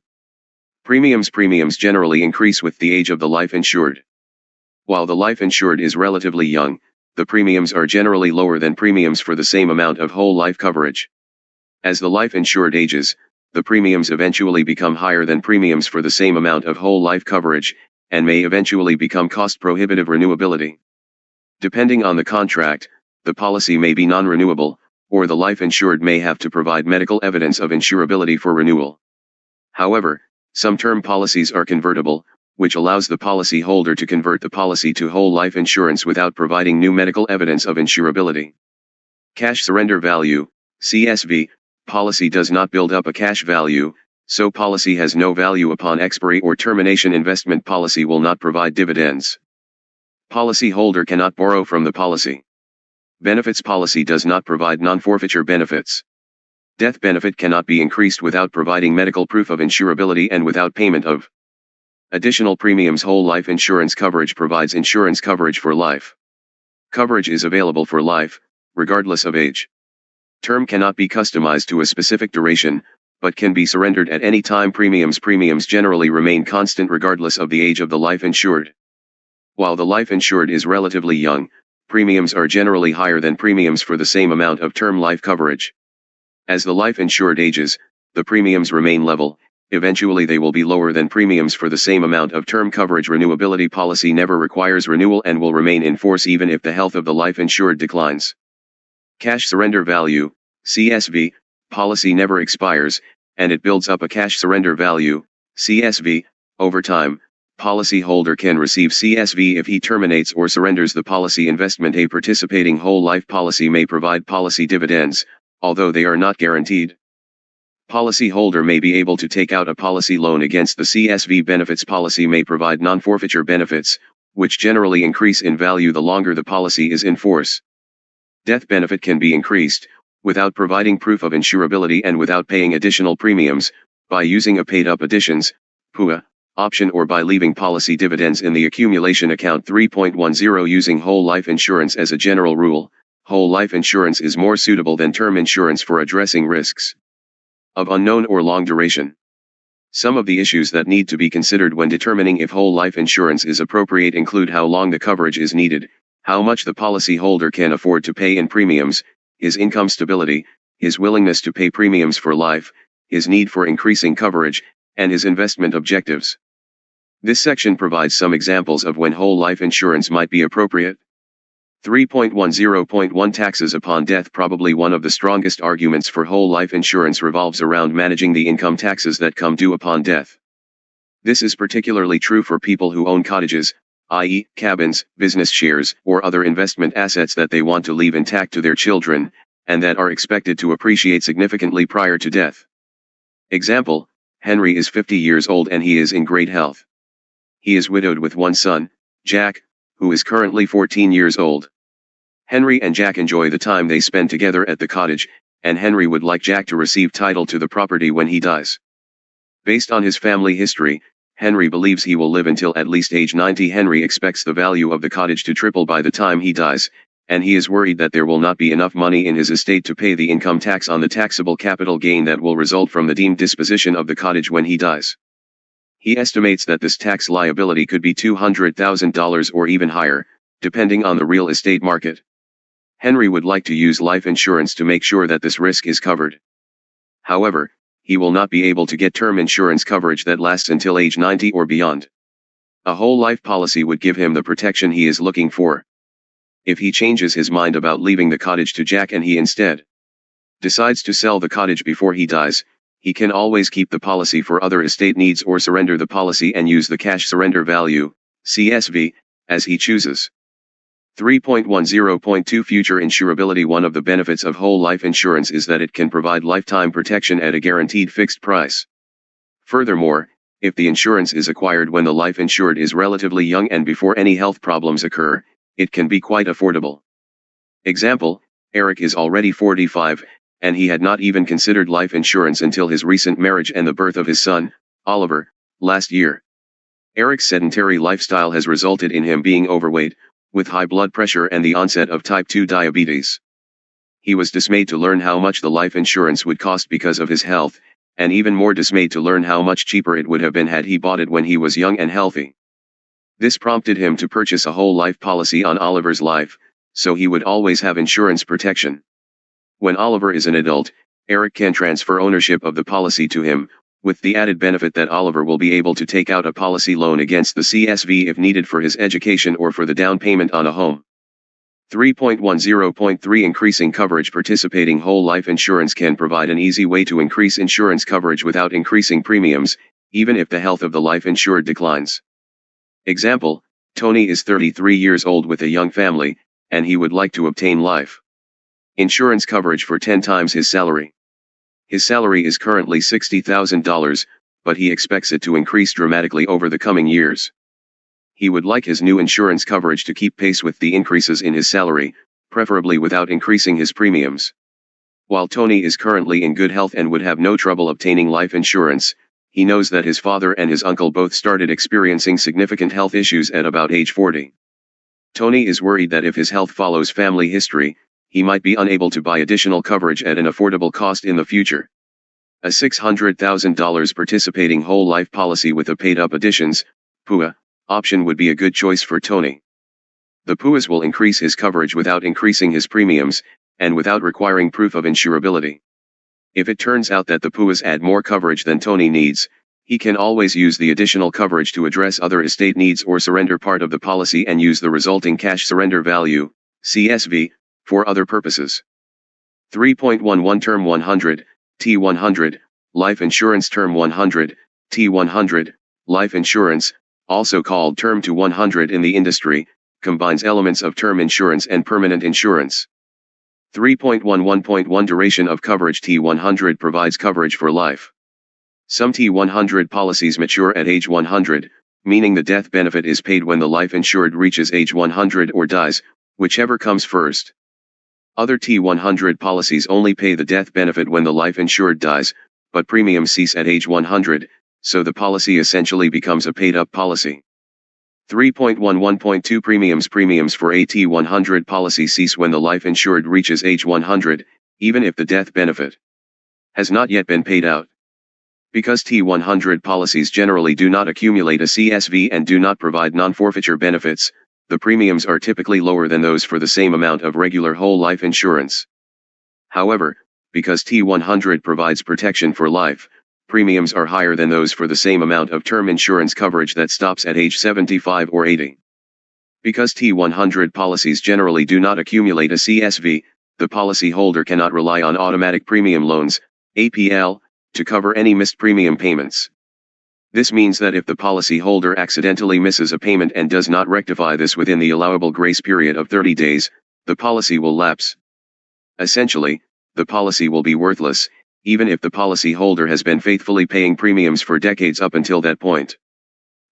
Premiums generally increase with the age of the life insured. While the life insured is relatively young, the premiums are generally lower than premiums for the same amount of whole life coverage. As the life insured ages, the premiums eventually become higher than premiums for the same amount of whole life coverage, and may eventually become cost prohibitive. Renewability. Depending on the contract, the policy may be non-renewable, or the life insured may have to provide medical evidence of insurability for renewal. However, some term policies are convertible, which allows the policy holder to convert the policy to whole life insurance without providing new medical evidence of insurability. Cash surrender value, CSV, policy does not build up a cash value, so policy has no value upon expiry or termination. Investment policy will not provide dividends. Policy holder cannot borrow from the policy. Benefits policy does not provide non-forfeiture benefits. Death benefit cannot be increased without providing medical proof of insurability and without payment of additional premiums. Whole life insurance coverage provides insurance coverage for life. Coverage is available for life, regardless of age. Term cannot be customized to a specific duration, but can be surrendered at any time. Premiums generally remain constant regardless of the age of the life insured. While the life insured is relatively young, premiums are generally higher than premiums for the same amount of term life coverage. As the life insured ages, the premiums remain level. Eventually they will be lower than premiums for the same amount of term coverage. Renewability policy never requires renewal and will remain in force even if the health of the life insured declines. Cash surrender value, CSV, policy never expires, and it builds up a cash surrender value, CSV, over time. Policyholder can receive CSV if he terminates or surrenders the policy. Investment. A participating whole life policy may provide policy dividends, although they are not guaranteed. Policyholder may be able to take out a policy loan against the CSV. Benefits policy may provide non-forfeiture benefits, which generally increase in value the longer the policy is in force. Death benefit can be increased, without providing proof of insurability and without paying additional premiums, by using a paid-up additions, PUA, option or by leaving policy dividends in the accumulation account. 3.10 Using whole life insurance. As a general rule, whole life insurance is more suitable than term insurance for addressing risks of unknown or long duration. Some of the issues that need to be considered when determining if whole life insurance is appropriate include how long the coverage is needed, how much the policyholder can afford to pay in premiums, his income stability, his willingness to pay premiums for life, his need for increasing coverage, and his investment objectives. This section provides some examples of when whole life insurance might be appropriate. 3.10.1 Taxes upon death. Probably one of the strongest arguments for whole life insurance revolves around managing the income taxes that come due upon death. This is particularly true for people who own cottages, i.e., cabins, business shares, or other investment assets that they want to leave intact to their children, and that are expected to appreciate significantly prior to death. Example: Henry is 50 years old and he is in great health. He is widowed with one son, Jack, who is currently 14 years old. Henry and Jack enjoy the time they spend together at the cottage, and Henry would like Jack to receive title to the property when he dies. Based on his family history, Henry believes he will live until at least age 90. Henry expects the value of the cottage to triple by the time he dies, and he is worried that there will not be enough money in his estate to pay the income tax on the taxable capital gain that will result from the deemed disposition of the cottage when he dies. He estimates that this tax liability could be $200,000 or even higher, depending on the real estate market. Henry would like to use life insurance to make sure that this risk is covered. However, he will not be able to get term insurance coverage that lasts until age 90 or beyond. A whole life policy would give him the protection he is looking for. If he changes his mind about leaving the cottage to Jack and he instead decides to sell the cottage before he dies, he can always keep the policy for other estate needs or surrender the policy and use the cash surrender value, CSV, as he chooses. 3.10.2 Future insurability. One of the benefits of whole life insurance is that it can provide lifetime protection at a guaranteed fixed price. Furthermore, if the insurance is acquired when the life insured is relatively young and before any health problems occur, it can be quite affordable. Example, Eric is already 45, and he had not even considered life insurance until his recent marriage and the birth of his son, Oliver, last year. Eric's sedentary lifestyle has resulted in him being overweight, with high blood pressure and the onset of type 2 diabetes. He was dismayed to learn how much the life insurance would cost because of his health, and even more dismayed to learn how much cheaper it would have been had he bought it when he was young and healthy. This prompted him to purchase a whole life policy on Oliver's life, so he would always have insurance protection. When Oliver is an adult, Eric can transfer ownership of the policy to him, with the added benefit that Oliver will be able to take out a policy loan against the CSV if needed for his education or for the down payment on a home. 3.10.3 Increasing coverage. Participating whole life insurance can provide an easy way to increase insurance coverage without increasing premiums, even if the health of the life insured declines. Example, Tony is 33 years old with a young family, and he would like to obtain life insurance coverage for 10 times his salary. His salary is currently $60,000, but he expects it to increase dramatically over the coming years. He would like his new insurance coverage to keep pace with the increases in his salary, preferably without increasing his premiums. While Tony is currently in good health and would have no trouble obtaining life insurance, he knows that his father and his uncle both started experiencing significant health issues at about age 40. Tony is worried that if his health follows family history, he might be unable to buy additional coverage at an affordable cost in the future. A $600,000 participating whole life policy with a paid-up additions, PUA, option would be a good choice for Tony. The PUAs will increase his coverage without increasing his premiums, and without requiring proof of insurability. If it turns out that the PUAs add more coverage than Tony needs, he can always use the additional coverage to address other estate needs or surrender part of the policy and use the resulting cash surrender value, CSV, for other purposes. 3.11 Term 100, T100, Life Insurance. Term 100, T100, Life Insurance, also called Term to 100 in the industry, combines elements of term insurance and permanent insurance. 3.11.1 Duration of coverage. T100 provides coverage for life. Some T100 policies mature at age 100, meaning the death benefit is paid when the life insured reaches age 100 or dies, whichever comes first. Other T100 policies only pay the death benefit when the life insured dies, but premiums cease at age 100, so the policy essentially becomes a paid-up policy. 3.11.2 Premiums. Premiums for a T100 policy cease when the life insured reaches age 100, even if the death benefit has not yet been paid out. Because T100 policies generally do not accumulate a CSV and do not provide non-forfeiture benefits, the premiums are typically lower than those for the same amount of regular whole life insurance. However, because T100 provides protection for life, premiums are higher than those for the same amount of term insurance coverage that stops at age 75 or 80. Because T100 policies generally do not accumulate a CSV, the policyholder cannot rely on automatic premium loans, APL, to cover any missed premium payments. This means that if the policyholder accidentally misses a payment and does not rectify this within the allowable grace period of 30 days, the policy will lapse. Essentially, the policy will be worthless, even if the policyholder has been faithfully paying premiums for decades up until that point.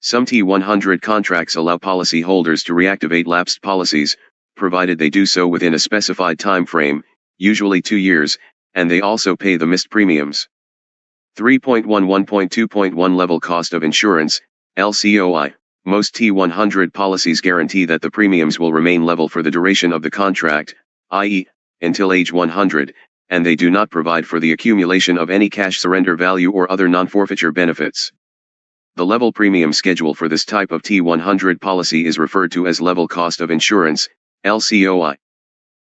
Some T100 contracts allow policyholders to reactivate lapsed policies, provided they do so within a specified time frame, usually 2 years, and they also pay the missed premiums. 3.11.2.1 Level Cost of Insurance, LCOI. Most T100 policies guarantee that the premiums will remain level for the duration of the contract, i.e., until age 100, and they do not provide for the accumulation of any cash surrender value or other non-forfeiture benefits. The level premium schedule for this type of T100 policy is referred to as Level Cost of Insurance, LCOI.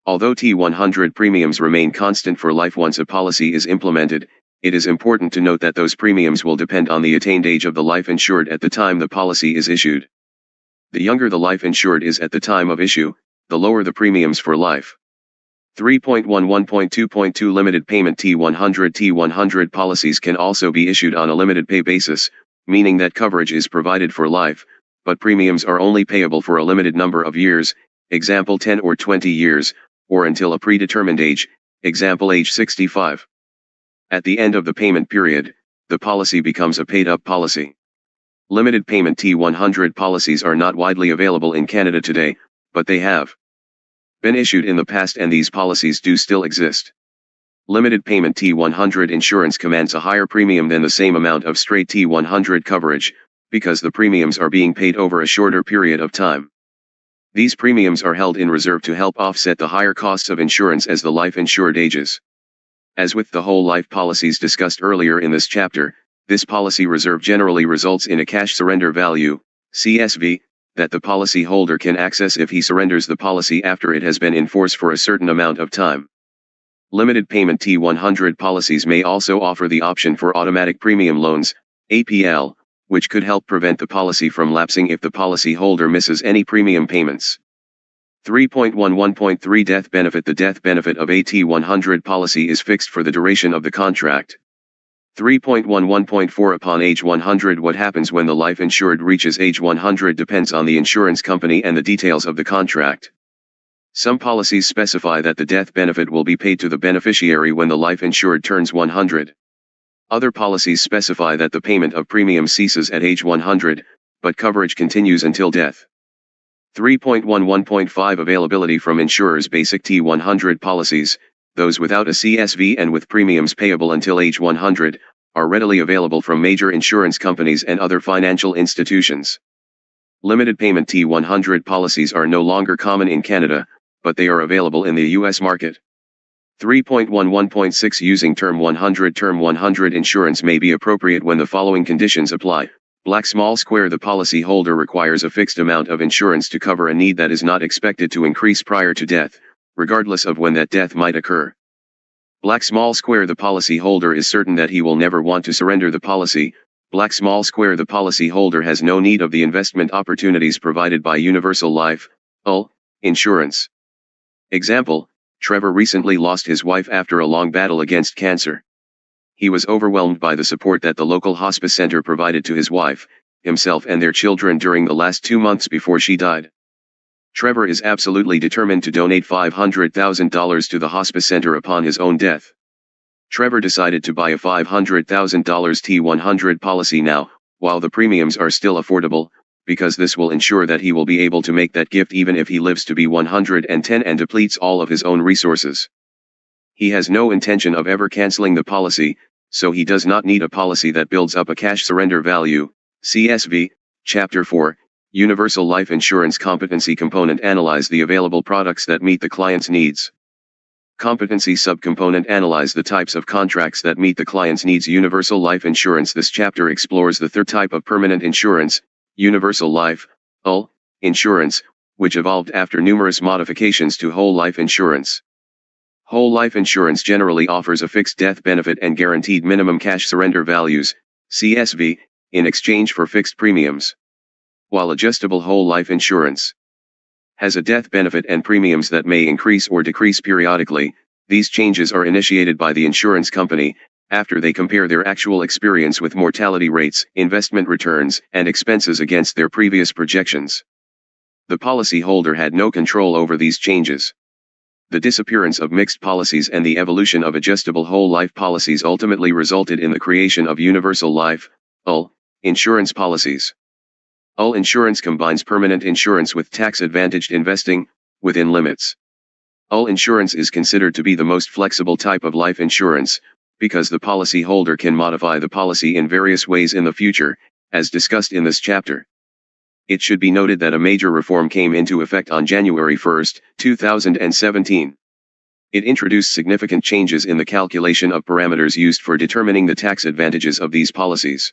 Although T100 premiums remain constant for life once a policy is implemented, it is important to note that those premiums will depend on the attained age of the life insured at the time the policy is issued. The younger the life insured is at the time of issue, the lower the premiums for life. 3.11.2.2 Limited Payment T100 policies can also be issued on a limited pay basis, meaning that coverage is provided for life, but premiums are only payable for a limited number of years, example 10 or 20 years, or until a predetermined age, example age 65. At the end of the payment period, the policy becomes a paid-up policy. Limited payment T100 policies are not widely available in Canada today, but they have been issued in the past and these policies do still exist. Limited payment T100 insurance commands a higher premium than the same amount of straight T100 coverage, because the premiums are being paid over a shorter period of time. These premiums are held in reserve to help offset the higher costs of insurance as the life insured ages. As with the whole life policies discussed earlier in this chapter, this policy reserve generally results in a cash surrender value, CSV, that the policyholder can access if he surrenders the policy after it has been in force for a certain amount of time. Limited payment T100 policies may also offer the option for automatic premium loans, APL, which could help prevent the policy from lapsing if the policyholder misses any premium payments. 3.11.3 Death Benefit The death benefit of a T100 policy is fixed for the duration of the contract. 3.11.4 Upon age 100 What happens when the life insured reaches age 100 depends on the insurance company and the details of the contract. Some policies specify that the death benefit will be paid to the beneficiary when the life insured turns 100. Other policies specify that the payment of premium ceases at age 100, but coverage continues until death. 3.11.5 Availability from insurers Basic T100 policies, those without a CSV and with premiums payable until age 100, are readily available from major insurance companies and other financial institutions. Limited payment T100 policies are no longer common in Canada, but they are available in the US market. 3.11.6 Using Term 100 insurance may be appropriate when the following conditions apply. Black small square The policyholder requires a fixed amount of insurance to cover a need that is not expected to increase prior to death, regardless of when that death might occur. Black small square The policyholder is certain that he will never want to surrender the policy. Black small square The policyholder has no need of the investment opportunities provided by Universal Life, UL, insurance. Example, Trevor recently lost his wife after a long battle against cancer. He was overwhelmed by the support that the local hospice center provided to his wife, himself and their children during the last 2 months before she died. Trevor is absolutely determined to donate $500,000 to the hospice center upon his own death. Trevor decided to buy a $500,000 T100 policy now, while the premiums are still affordable, because this will ensure that he will be able to make that gift even if he lives to be 110 and depletes all of his own resources. He has no intention of ever canceling the policy, so he does not need a policy that builds up a cash surrender value, CSV, Chapter 4, Universal Life Insurance Competency Component Analyze the available products that meet the client's needs. Competency Subcomponent Analyze the types of contracts that meet the client's needs. Universal Life Insurance. This chapter explores the third type of permanent insurance, Universal Life, UL, insurance, which evolved after numerous modifications to whole life insurance. Whole life insurance generally offers a fixed death benefit and guaranteed minimum cash surrender values, CSV, in exchange for fixed premiums. While adjustable whole life insurance has a death benefit and premiums that may increase or decrease periodically, these changes are initiated by the insurance company, after they compare their actual experience with mortality rates, investment returns, and expenses against their previous projections. The policyholder had no control over these changes. The disappearance of mixed policies and the evolution of adjustable whole life policies ultimately resulted in the creation of Universal Life, UL, insurance policies. UL insurance combines permanent insurance with tax-advantaged investing, within limits. UL insurance is considered to be the most flexible type of life insurance, because the policyholder can modify the policy in various ways in the future, as discussed in this chapter. It should be noted that a major reform came into effect on January 1, 2017. It introduced significant changes in the calculation of parameters used for determining the tax advantages of these policies.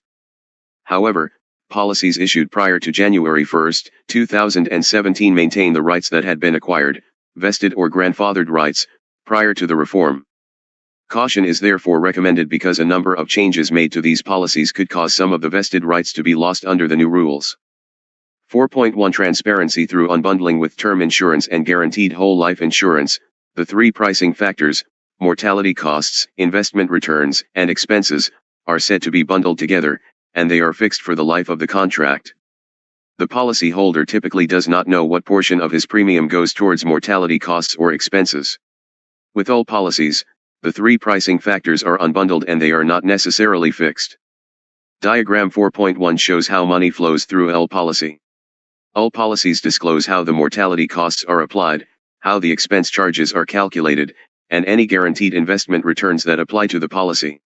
However, policies issued prior to January 1, 2017 maintain the rights that had been acquired, vested or grandfathered rights, prior to the reform. Caution is therefore recommended because a number of changes made to these policies could cause some of the vested rights to be lost under the new rules. 4.1 Transparency through unbundling with term insurance and guaranteed whole life insurance. The three pricing factors, mortality costs, investment returns, and expenses, are said to be bundled together, and they are fixed for the life of the contract. The policyholder typically does not know what portion of his premium goes towards mortality costs or expenses. With all policies, the three pricing factors are unbundled and they are not necessarily fixed. Diagram 4.1 shows how money flows through UL policy. UL policies disclose how the mortality costs are applied, how the expense charges are calculated, and any guaranteed investment returns that apply to the policy.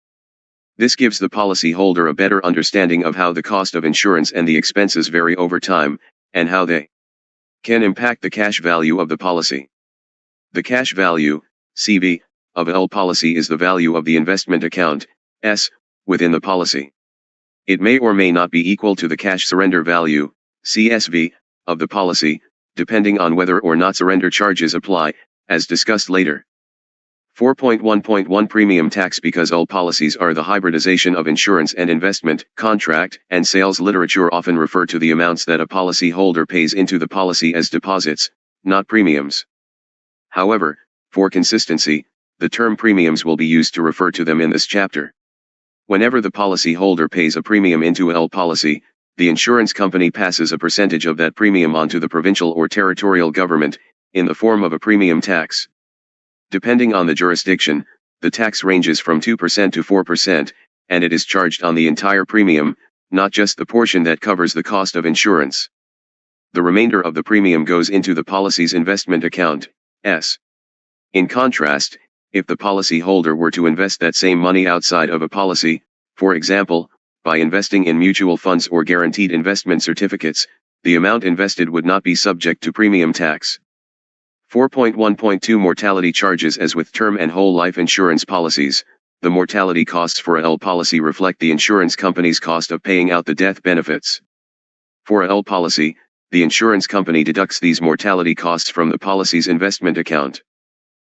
This gives the policyholder a better understanding of how the cost of insurance and the expenses vary over time, and how they can impact the cash value of the policy. The cash value, CV, of UL policy is the value of the investment account, S, within the policy. It may or may not be equal to the cash surrender value, CSV, of the policy, depending on whether or not surrender charges apply, as discussed later. 4.1.1 Premium tax. Because UL policies are the hybridization of insurance and investment, contract, and sales literature often refer to the amounts that a policyholder pays into the policy as deposits, not premiums. However, for consistency, the term premiums will be used to refer to them in this chapter. Whenever the policyholder pays a premium into UL policy, the insurance company passes a percentage of that premium onto the provincial or territorial government, in the form of a premium tax. Depending on the jurisdiction, the tax ranges from 2% to 4%, and it is charged on the entire premium, not just the portion that covers the cost of insurance. The remainder of the premium goes into the policy's investment account, S. In contrast, if the policyholder were to invest that same money outside of a policy, for example, by investing in mutual funds or guaranteed investment certificates, the amount invested would not be subject to premium tax. 4.1.2 Mortality charges. As with term and whole life insurance policies, the mortality costs for a UL policy reflect the insurance company's cost of paying out the death benefits. For a UL policy, the insurance company deducts these mortality costs from the policy's investment account.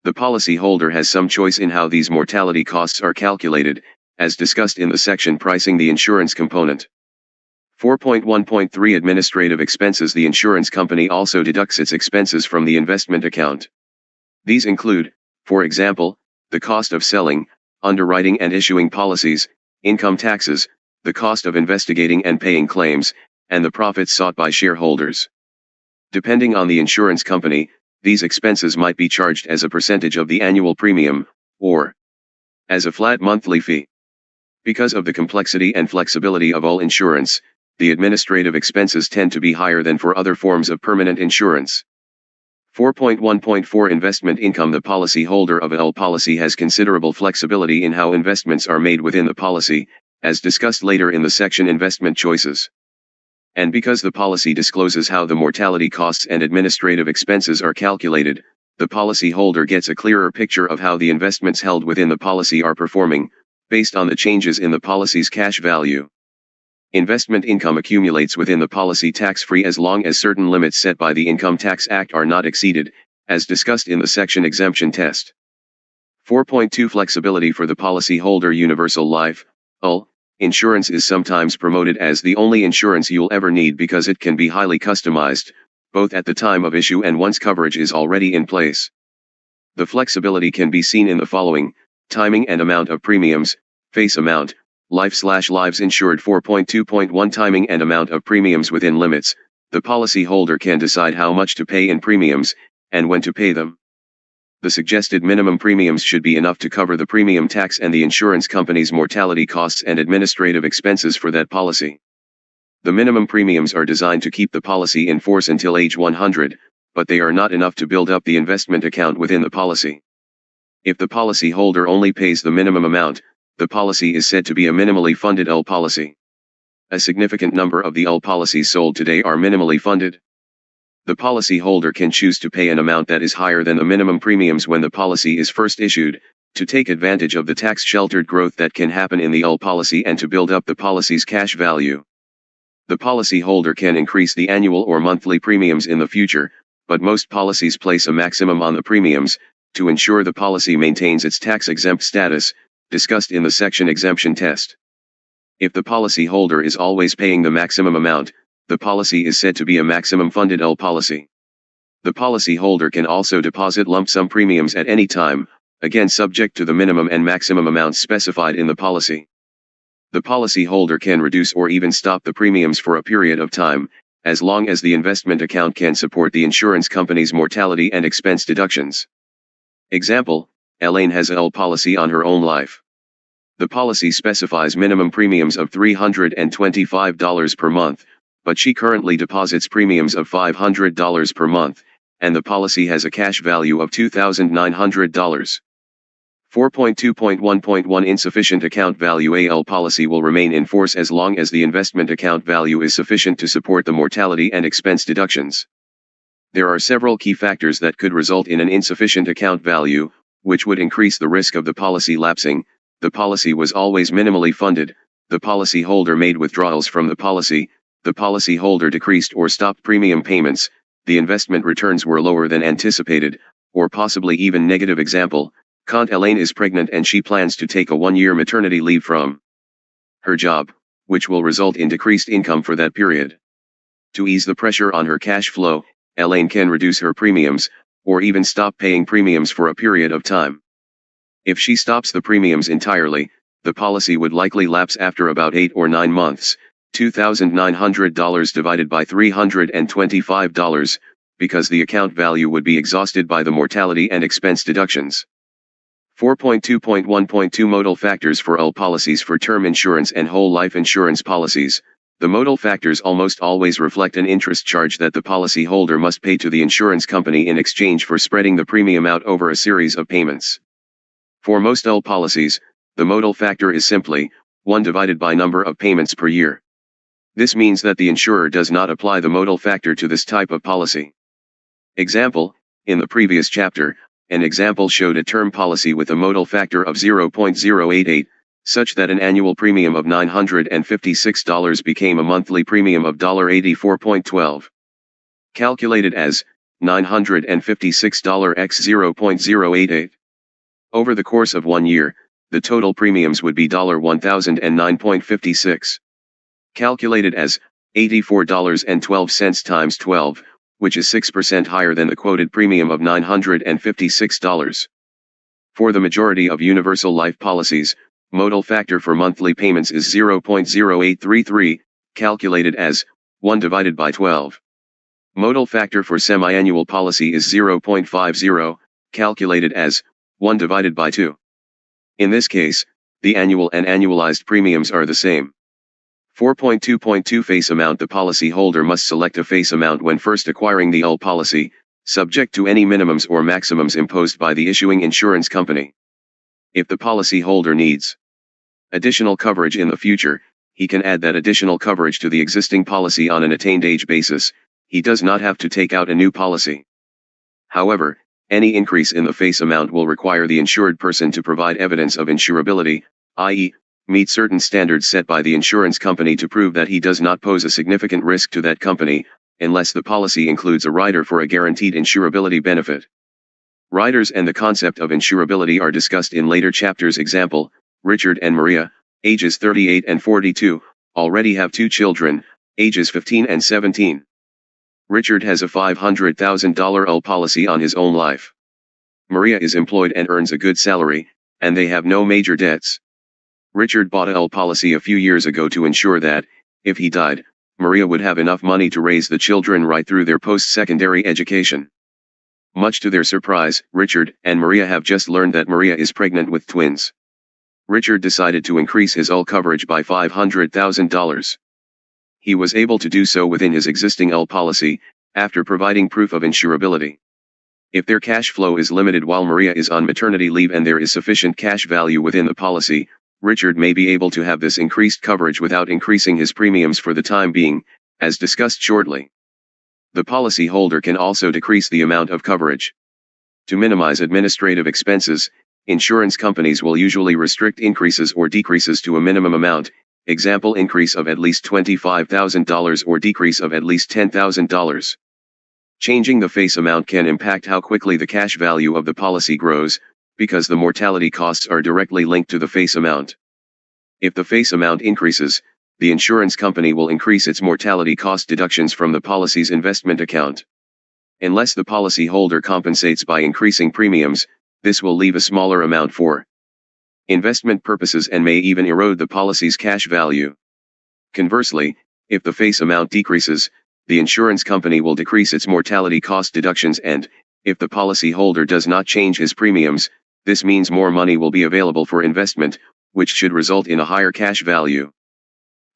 The policyholder has some choice in how these mortality costs are calculated, as discussed in the section pricing the insurance component. 4.1.3 Administrative expenses. The insurance company also deducts its expenses from the investment account. These include, for example, the cost of selling, underwriting and issuing policies, income taxes, the cost of investigating and paying claims, and the profits sought by shareholders. Depending on the insurance company, these expenses might be charged as a percentage of the annual premium, or as a flat monthly fee. Because of the complexity and flexibility of UL insurance, the administrative expenses tend to be higher than for other forms of permanent insurance. 4.1.4 Investment income. The policyholder of a UL policy has considerable flexibility in how investments are made within the policy, as discussed later in the section Investment choices. And because the policy discloses how the mortality costs and administrative expenses are calculated, the policyholder gets a clearer picture of how the investments held within the policy are performing, based on the changes in the policy's cash value. Investment income accumulates within the policy tax-free as long as certain limits set by the Income Tax Act are not exceeded, as discussed in the section Exemption Test. 4.2 Flexibility for the policyholder. Universal life, UL, insurance is sometimes promoted as the only insurance you'll ever need because it can be highly customized, both at the time of issue and once coverage is already in place. The flexibility can be seen in the following: timing and amount of premiums, face amount, life/lives insured. 4.2.1 Timing and amount of premiums. Within limits, the policyholder can decide how much to pay in premiums, and when to pay them. The suggested minimum premiums should be enough to cover the premium tax and the insurance company's mortality costs and administrative expenses for that policy. The minimum premiums are designed to keep the policy in force until age 100, but they are not enough to build up the investment account within the policy. If the policy holder only pays the minimum amount, the policy is said to be a minimally funded UL policy. A significant number of the UL policies sold today are minimally funded. The policy holder can choose to pay an amount that is higher than the minimum premiums when the policy is first issued, to take advantage of the tax-sheltered growth that can happen in the UL policy and to build up the policy's cash value. The policy holder can increase the annual or monthly premiums in the future, but most policies place a maximum on the premiums, to ensure the policy maintains its tax-exempt status, discussed in the section exemption test. If the policy holder is always paying the maximum amount, the policy is said to be a maximum funded UL policy. The policy holder can also deposit lump sum premiums at any time, again subject to the minimum and maximum amounts specified in the policy. The policy holder can reduce or even stop the premiums for a period of time, as long as the investment account can support the insurance company's mortality and expense deductions. Example, Elaine has a UL policy on her own life. The policy specifies minimum premiums of $325 per month, but she currently deposits premiums of $500 per month, and the policy has a cash value of $2,900. 4.2.1.1 Insufficient account value. A UL policy will remain in force as long as the investment account value is sufficient to support the mortality and expense deductions. There are several key factors that could result in an insufficient account value, which would increase the risk of the policy lapsing. The policy was always minimally funded, the policy holder made withdrawals from the policy holder decreased or stopped premium payments, the investment returns were lower than anticipated, or possibly even negative. Example, Elaine is pregnant and she plans to take a 1-year maternity leave from her job, which will result in decreased income for that period. To ease the pressure on her cash flow, Elaine can reduce her premiums, or even stop paying premiums for a period of time. If she stops the premiums entirely, the policy would likely lapse after about 8 or 9 months, $2,900 divided by $325, because the account value would be exhausted by the mortality and expense deductions. 4.2.1.2 Modal factors for UL policies. For term insurance and whole life insurance policies, the modal factors almost always reflect an interest charge that the policy holder must pay to the insurance company in exchange for spreading the premium out over a series of payments. For most UL policies, the modal factor is simply 1 divided by number of payments per year. This means that the insurer does not apply the modal factor to this type of policy. Example, in the previous chapter, an example showed a term policy with a modal factor of 0.088, such that an annual premium of $956 became a monthly premium of $84.12. Calculated as $956 x 0.088. Over the course of 1 year, the total premiums would be $1,009.56. Calculated as $84.12 times 12, which is 6% higher than the quoted premium of $956. For the majority of universal life policies, modal factor for monthly payments is 0.0833, calculated as 1 divided by 12. Modal factor for semi-annual policy is 0.50, calculated as 1 divided by 2. In this case, the annual and annualized premiums are the same. 4.2.2 Face amount. The policy holder must select a face amount when first acquiring the UL policy, subject to any minimums or maximums imposed by the issuing insurance company. If the policy holder needs additional coverage in the future, he can add that additional coverage to the existing policy on an attained age basis. He does not have to take out a new policy. However, any increase in the face amount will require the insured person to provide evidence of insurability, i.e., meet certain standards set by the insurance company to prove that he does not pose a significant risk to that company, unless the policy includes a rider for a guaranteed insurability benefit. Riders and the concept of insurability are discussed in later chapters. Example, Richard and Maria, ages 38 and 42, already have 2 children, ages 15 and 17. Richard has a $500,000 UL policy on his own life. Maria is employed and earns a good salary, and they have no major debts. Richard bought a UL policy a few years ago to ensure that, if he died, Maria would have enough money to raise the children right through their post-secondary education. Much to their surprise, Richard and Maria have just learned that Maria is pregnant with twins. Richard decided to increase his UL coverage by $500,000. He was able to do so within his existing L policy, after providing proof of insurability. If their cash flow is limited while Maria is on maternity leave and there is sufficient cash value within the policy, Richard may be able to have this increased coverage without increasing his premiums for the time being, as discussed shortly. The policyholder can also decrease the amount of coverage. To minimize administrative expenses, insurance companies will usually restrict increases or decreases to a minimum amount, example increase of at least $25,000 or decrease of at least $10,000. Changing the face amount can impact how quickly the cash value of the policy grows, because the mortality costs are directly linked to the face amount. If the face amount increases, the insurance company will increase its mortality cost deductions from the policy's investment account. Unless the policyholder compensates by increasing premiums, this will leave a smaller amount for investment purposes and may even erode the policy's cash value. Conversely, if the face amount decreases, the insurance company will decrease its mortality cost deductions and, if the policyholder does not change his premiums, this means more money will be available for investment, which should result in a higher cash value.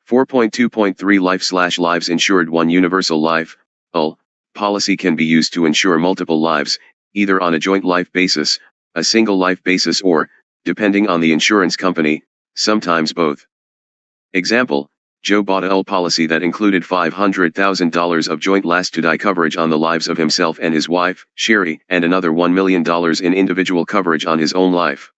4.2.3 Life/Lives Insured. 1 Universal Life (UL) policy can be used to insure multiple lives, either on a joint life basis, a single life basis or, depending on the insurance company, sometimes both. Example, Joe bought a UL policy that included $500,000 of joint last-to-die coverage on the lives of himself and his wife, Sherry, and another $1 million in individual coverage on his own life.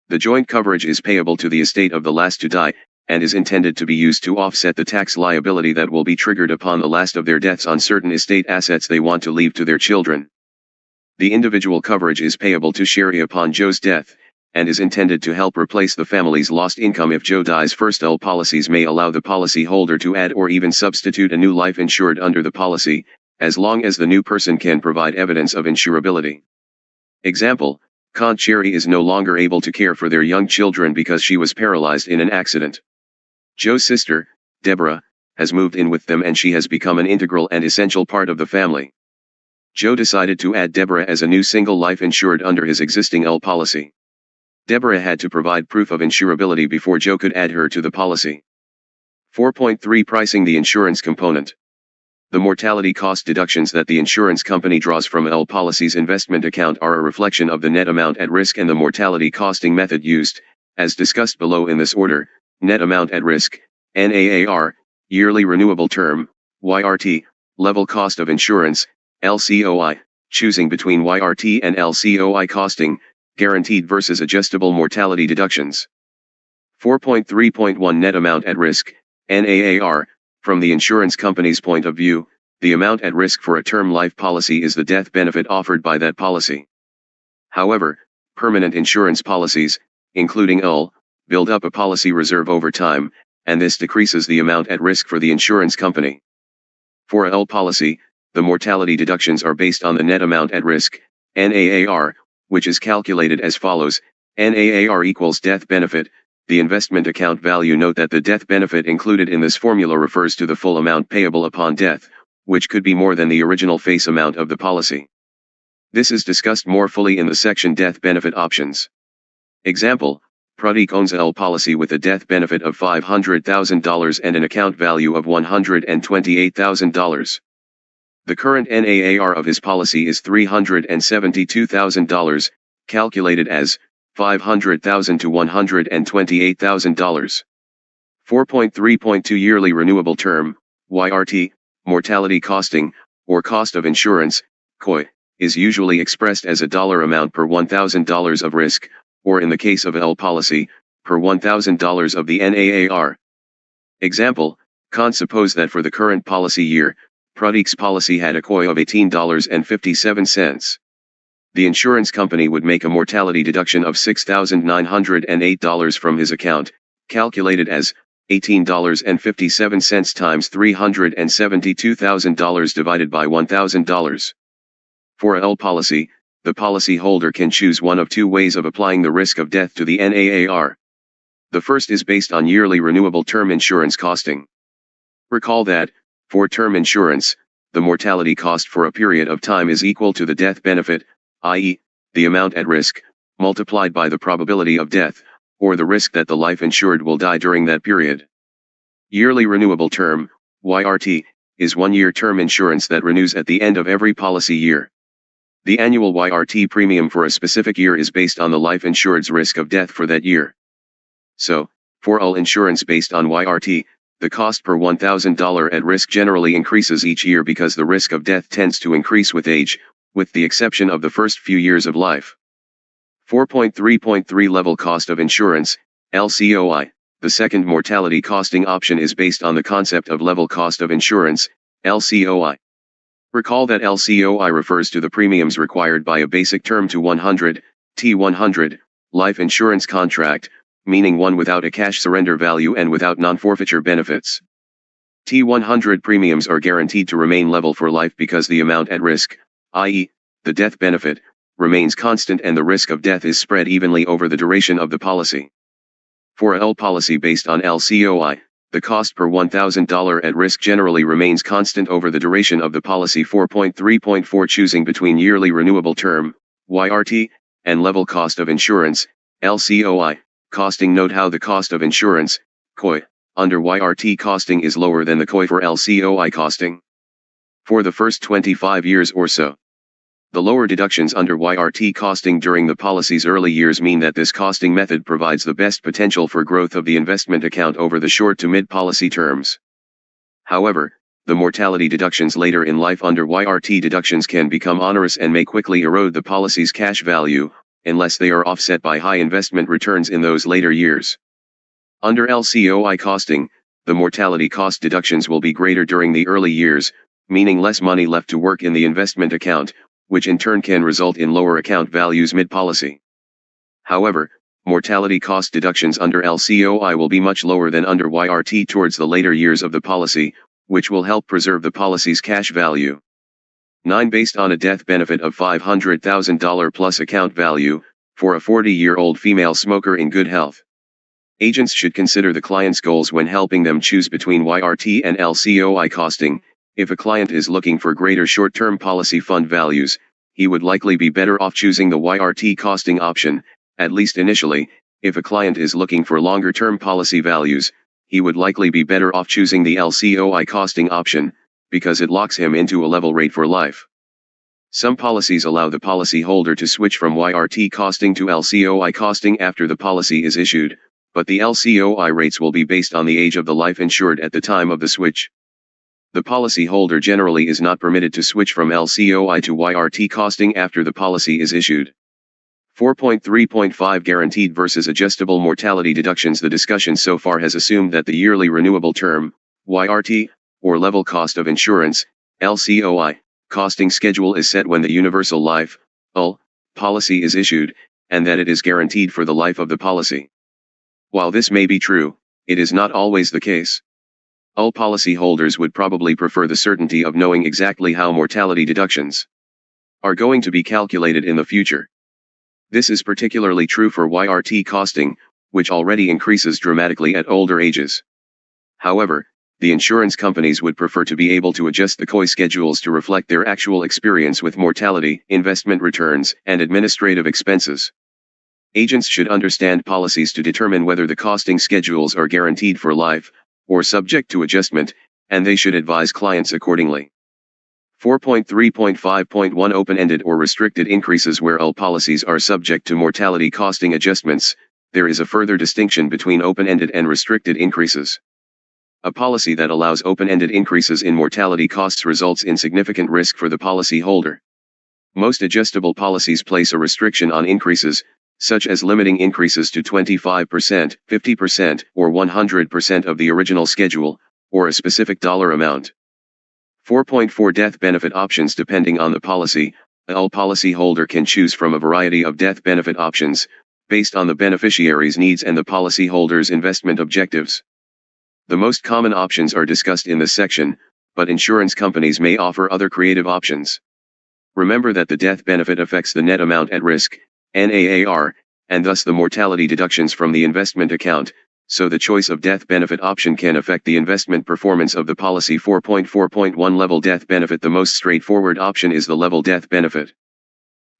The joint coverage is payable to the estate of the last-to-die, and is intended to be used to offset the tax liability that will be triggered upon the last of their deaths on certain estate assets they want to leave to their children. The individual coverage is payable to Sherry upon Joe's death, and is intended to help replace the family's lost income if Joe dies first. UL policies may allow the policyholder to add or even substitute a new life insured under the policy, as long as the new person can provide evidence of insurability. Example, Aunt Sherry is no longer able to care for their young children because she was paralyzed in an accident. Joe's sister, Deborah, has moved in with them and she has become an integral and essential part of the family. Joe decided to add Deborah as a new single life insured under his existing UL policy. Deborah had to provide proof of insurability before Joe could add her to the policy. 4.3 Pricing the insurance component. The mortality cost deductions that the insurance company draws from UL policy's investment account are a reflection of the net amount at risk and the mortality costing method used, as discussed below in this order: net amount at risk, NAAR, yearly renewable term, YRT, level cost of insurance, LCOI, choosing between YRT and LCOI costing, guaranteed versus adjustable mortality deductions. 4.3.1 Net amount at risk, NAAR. From the insurance company's point of view, the amount at risk for a term life policy is the death benefit offered by that policy. However, permanent insurance policies, including UL, build up a policy reserve over time, and this decreases the amount at risk for the insurance company. For a UL policy, the mortality deductions are based on the net amount at risk, NAAR, which is calculated as follows: NAAR equals death benefit, the investment account value. Note that the death benefit included in this formula refers to the full amount payable upon death, which could be more than the original face amount of the policy. This is discussed more fully in the section Death Benefit Options. Example, Pratik owns a UL policy with a death benefit of $500,000 and an account value of $128,000. The current NAAR of his policy is $372,000, calculated as $500,000 to $128,000. 4.3.2 Yearly Renewable Term, YRT, mortality costing, or cost of insurance, COI, is usually expressed as a dollar amount per $1,000 of risk, or in the case of a UL policy, per $1,000 of the NAAR. Example, suppose that for the current policy year, Pratik's policy had a COI of $18.57. The insurance company would make a mortality deduction of $6,908 from his account, calculated as $18.57 times $372,000 divided by $1,000. For a UL policy, the policyholder can choose one of two ways of applying the risk of death to the NAAR. The first is based on yearly renewable term insurance costing. Recall that, for term insurance, the mortality cost for a period of time is equal to the death benefit, i.e., the amount at risk, multiplied by the probability of death, or the risk that the life insured will die during that period. Yearly renewable term, YRT, is 1-year term insurance that renews at the end of every policy year. The annual YRT premium for a specific year is based on the life insured's risk of death for that year. So, for all insurance based on YRT, the cost per $1,000 at risk generally increases each year because the risk of death tends to increase with age, with the exception of the first few years of life. 4.3.3 Level Cost of Insurance, LCOI. The second mortality costing option is based on the concept of level cost of insurance, LCOI. Recall that LCOI refers to the premiums required by a basic term to 100, T100, life insurance contract, meaning one without a cash surrender value and without non-forfeiture benefits. T100 premiums are guaranteed to remain level for life because the amount at risk, i.e., the death benefit, remains constant and the risk of death is spread evenly over the duration of the policy. For a L policy based on LCOI, the cost per $1,000 at risk generally remains constant over the duration of the policy. 4.3.4 Choosing between yearly renewable term, YRT, and level cost of insurance, LCOI, costing. Note how the cost of insurance, COI, under YRT costing is lower than the COI for LCOI costing. For the first 25 years or so, the lower deductions under YRT costing during the policy's early years mean that this costing method provides the best potential for growth of the investment account over the short to mid-policy terms. However, the mortality deductions later in life under YRT deductions can become onerous and may quickly erode the policy's cash value, unless they are offset by high investment returns in those later years. Under LCOI costing, the mortality cost deductions will be greater during the early years, meaning less money left to work in the investment account, which in turn can result in lower account values mid-policy. However, mortality cost deductions under LCOI will be much lower than under YRT towards the later years of the policy, which will help preserve the policy's cash value. 9. Based on a death benefit of $500,000 plus account value, for a 40-year-old female smoker in good health. Agents should consider the client's goals when helping them choose between YRT and LCOI costing. If a client is looking for greater short-term policy fund values, he would likely be better off choosing the YRT costing option, at least initially. If a client is looking for longer-term policy values, he would likely be better off choosing the LCOI costing option, because it locks him into a level rate for life. Some policies allow the policyholder to switch from YRT costing to LCOI costing after the policy is issued, but the LCOI rates will be based on the age of the life insured at the time of the switch. The policyholder generally is not permitted to switch from LCOI to YRT costing after the policy is issued. 4.3.5 Guaranteed versus adjustable mortality deductions. The discussion so far has assumed that the yearly renewable term, YRT, or level cost of insurance, LCOI, costing schedule is set when the universal life, UL, policy is issued, and that it is guaranteed for the life of the policy. While this may be true, it is not always the case. UL policyholders would probably prefer the certainty of knowing exactly how mortality deductions are going to be calculated in the future. This is particularly true for YRT costing, which already increases dramatically at older ages. However, the insurance companies would prefer to be able to adjust the COI schedules to reflect their actual experience with mortality, investment returns, and administrative expenses. Agents should understand policies to determine whether the costing schedules are guaranteed for life, or subject to adjustment, and they should advise clients accordingly. 4.3.5.1 Open-ended or restricted increases. Where UL policies are subject to mortality costing adjustments, there is a further distinction between open-ended and restricted increases. A policy that allows open-ended increases in mortality costs results in significant risk for the policyholder. Most adjustable policies place a restriction on increases, such as limiting increases to 25%, 50%, or 100% of the original schedule, or a specific dollar amount. 4.4 Death benefit options. Depending on the policy, a UL policyholder can choose from a variety of death benefit options, based on the beneficiary's needs and the policyholder's investment objectives. The most common options are discussed in this section, but insurance companies may offer other creative options. Remember that the death benefit affects the net amount at risk, NAAR, and thus the mortality deductions from the investment account, so the choice of death benefit option can affect the investment performance of the policy. 4.4.1 Level death benefit. The most straightforward option is the level death benefit.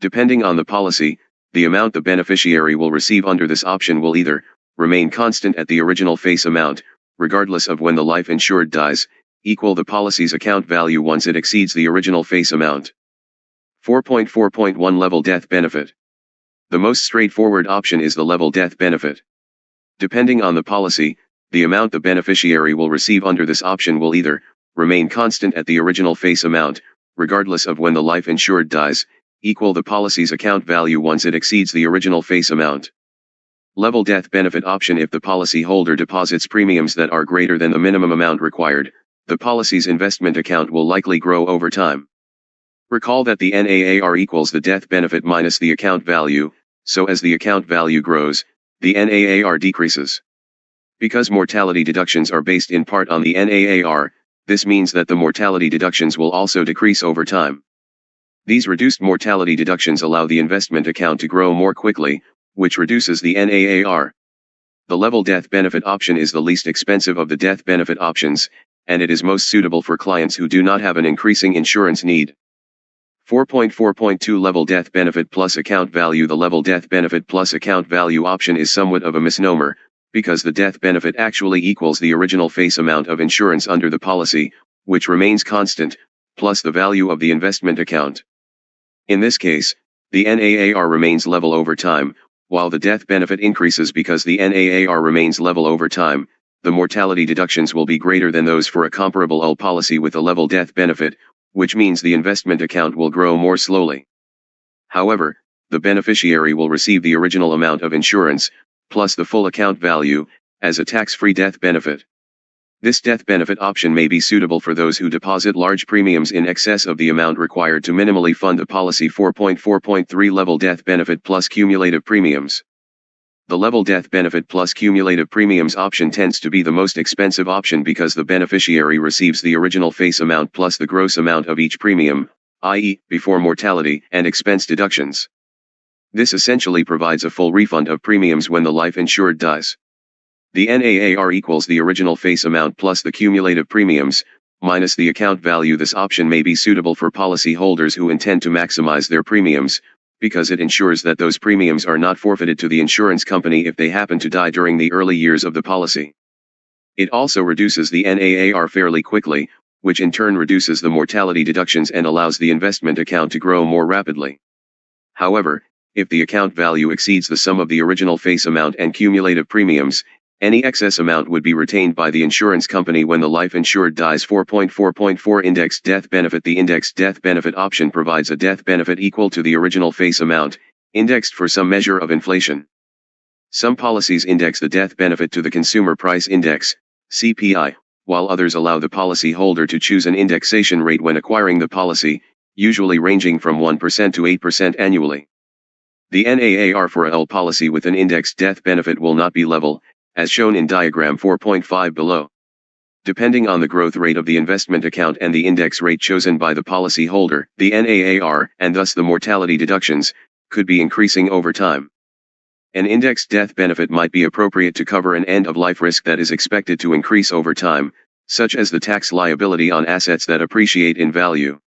Depending on the policy, the amount the beneficiary will receive under this option will either remain constant at the original face amount, regardless of when the life insured dies, equal the policy's account value once it exceeds the original face amount. 4.4.1 Level Death Benefit. The most straightforward option is the level death benefit. Depending on the policy, the amount the beneficiary will receive under this option will either remain constant at the original face amount, regardless of when the life insured dies, equal the policy's account value once it exceeds the original face amount. Level death benefit option. If the policy holder deposits premiums that are greater than the minimum amount required, the policy's investment account will likely grow over time. Recall that the NAAR equals the death benefit minus the account value, so as the account value grows, the NAAR decreases. Because mortality deductions are based in part on the NAAR, this means that the mortality deductions will also decrease over time. These reduced mortality deductions allow the investment account to grow more quickly, which reduces the NAAR. The level death benefit option is the least expensive of the death benefit options, and it is most suitable for clients who do not have an increasing insurance need. 4.4.2 Level Death Benefit Plus Account Value. The level death benefit plus account value option is somewhat of a misnomer, because the death benefit actually equals the original face amount of insurance under the policy, which remains constant, plus the value of the investment account. In this case, the NAAR remains level over time, while the death benefit increases because the NAAR remains level over time. The mortality deductions will be greater than those for a comparable UL policy with a level death benefit, which means the investment account will grow more slowly. However, the beneficiary will receive the original amount of insurance, plus the full account value, as a tax-free death benefit. This death benefit option may be suitable for those who deposit large premiums in excess of the amount required to minimally fund a policy. 4.4.3 Level Death Benefit Plus Cumulative Premiums. The level death benefit plus cumulative premiums option tends to be the most expensive option because the beneficiary receives the original face amount plus the gross amount of each premium, i.e., before mortality and expense deductions. This essentially provides a full refund of premiums when the life insured dies. The NAAR equals the original face amount plus the cumulative premiums, minus the account value. This option may be suitable for policy holders who intend to maximize their premiums, because it ensures that those premiums are not forfeited to the insurance company if they happen to die during the early years of the policy. It also reduces the NAAR fairly quickly, which in turn reduces the mortality deductions and allows the investment account to grow more rapidly. However, if the account value exceeds the sum of the original face amount and cumulative premiums, any excess amount would be retained by the insurance company when the life insured dies. 4.4.4 Indexed Death Benefit. The indexed death benefit option provides a death benefit equal to the original face amount, indexed for some measure of inflation. Some policies index the death benefit to the Consumer Price Index, CPI, while others allow the policy holder to choose an indexation rate when acquiring the policy, usually ranging from 1% to 8% annually. The NAAR for a UL policy with an indexed death benefit will not be level, as shown in diagram 4.5 below. Depending on the growth rate of the investment account and the index rate chosen by the policy holder, the NAAR, and thus the mortality deductions, could be increasing over time. An indexed death benefit might be appropriate to cover an end-of-life risk that is expected to increase over time, such as the tax liability on assets that appreciate in value.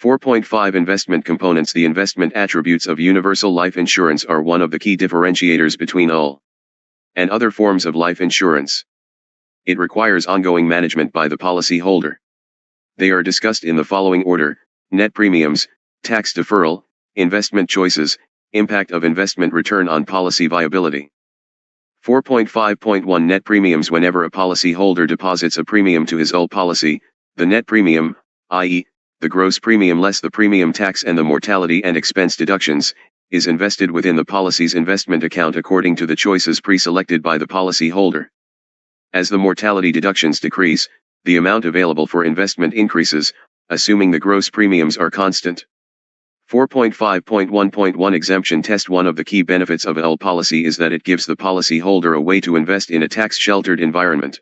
4.5 Investment Components. The investment attributes of universal life insurance are one of the key differentiators between UL and other forms of life insurance. It requires ongoing management by the policy holder. They are discussed in the following order: net premiums, tax deferral, investment choices, impact of investment return on policy viability. 4.5.1 Net premiums. Whenever a policy holder deposits a premium to his UL policy, the net premium, i.e., the gross premium less the premium tax and the mortality and expense deductions, is invested within the policy's investment account according to the choices pre-selected by the policy holder. As the mortality deductions decrease, the amount available for investment increases, assuming the gross premiums are constant. 4.5.1.1 Exemption Test. One of the key benefits of a UL policy is that it gives the policy holder a way to invest in a tax-sheltered environment.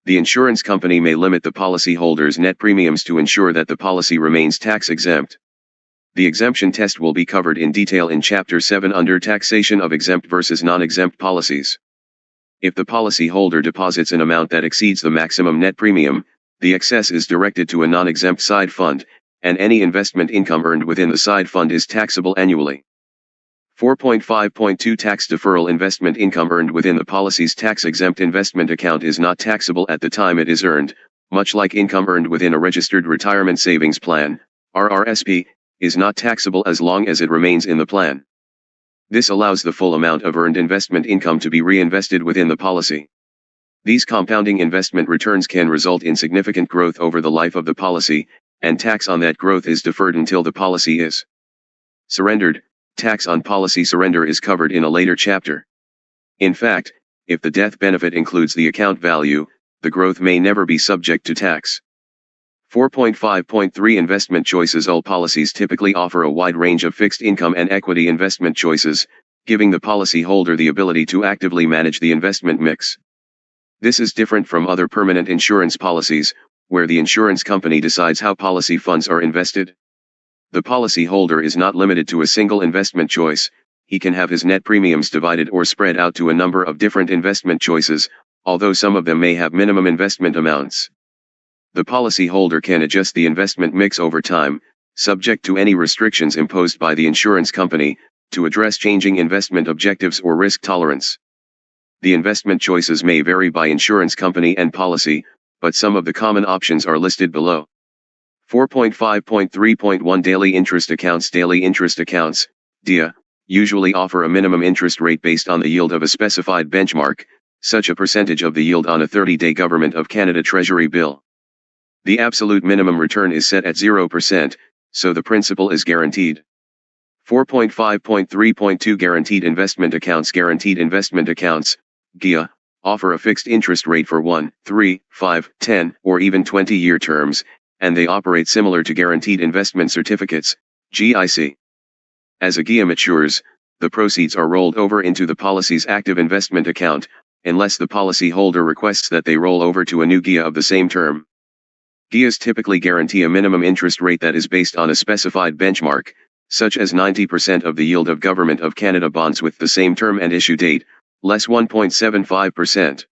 The insurance company may limit the policy holder's net premiums to ensure that the policy remains tax-exempt. The exemption test will be covered in detail in Chapter 7 under Taxation of Exempt versus Non-Exempt Policies. If the policy holder deposits an amount that exceeds the maximum net premium, the excess is directed to a non-exempt side fund, and any investment income earned within the side fund is taxable annually. 4.5.2 Tax deferral. Investment income earned within the policy's tax-exempt investment account is not taxable at the time it is earned, much like income earned within a registered retirement savings plan, RRSP, is not taxable as long as it remains in the plan. This allows the full amount of earned investment income to be reinvested within the policy. These compounding investment returns can result in significant growth over the life of the policy, and tax on that growth is deferred until the policy is surrendered. Tax on policy surrender is covered in a later chapter. In fact, if the death benefit includes the account value, the growth may never be subject to tax. 4.5.3 Investment choices. All policies typically offer a wide range of fixed income and equity investment choices, giving the policyholder the ability to actively manage the investment mix. This is different from other permanent insurance policies, where the insurance company decides how policy funds are invested. The policyholder is not limited to a single investment choice. He can have his net premiums divided or spread out to a number of different investment choices, although some of them may have minimum investment amounts. The policyholder can adjust the investment mix over time, subject to any restrictions imposed by the insurance company, to address changing investment objectives or risk tolerance. The investment choices may vary by insurance company and policy, but some of the common options are listed below. 4.5.3.1 Daily interest accounts. Daily interest accounts, DIA, usually offer a minimum interest rate based on the yield of a specified benchmark, such a percentage of the yield on a 30-day Government of Canada Treasury bill. The absolute minimum return is set at 0%, so the principal is guaranteed. 4.5.3.2 Guaranteed investment accounts. Guaranteed investment accounts, GIA, offer a fixed interest rate for 1, 3, 5, 10, or even 20-year terms, and they operate similar to guaranteed investment certificates, GIC. As a GIA matures, the proceeds are rolled over into the policy's active investment account, unless the policyholder requests that they roll over to a new GIA of the same term. GIAs typically guarantee a minimum interest rate that is based on a specified benchmark, such as 90% of the yield of Government of Canada bonds with the same term and issue date, less 1.75%.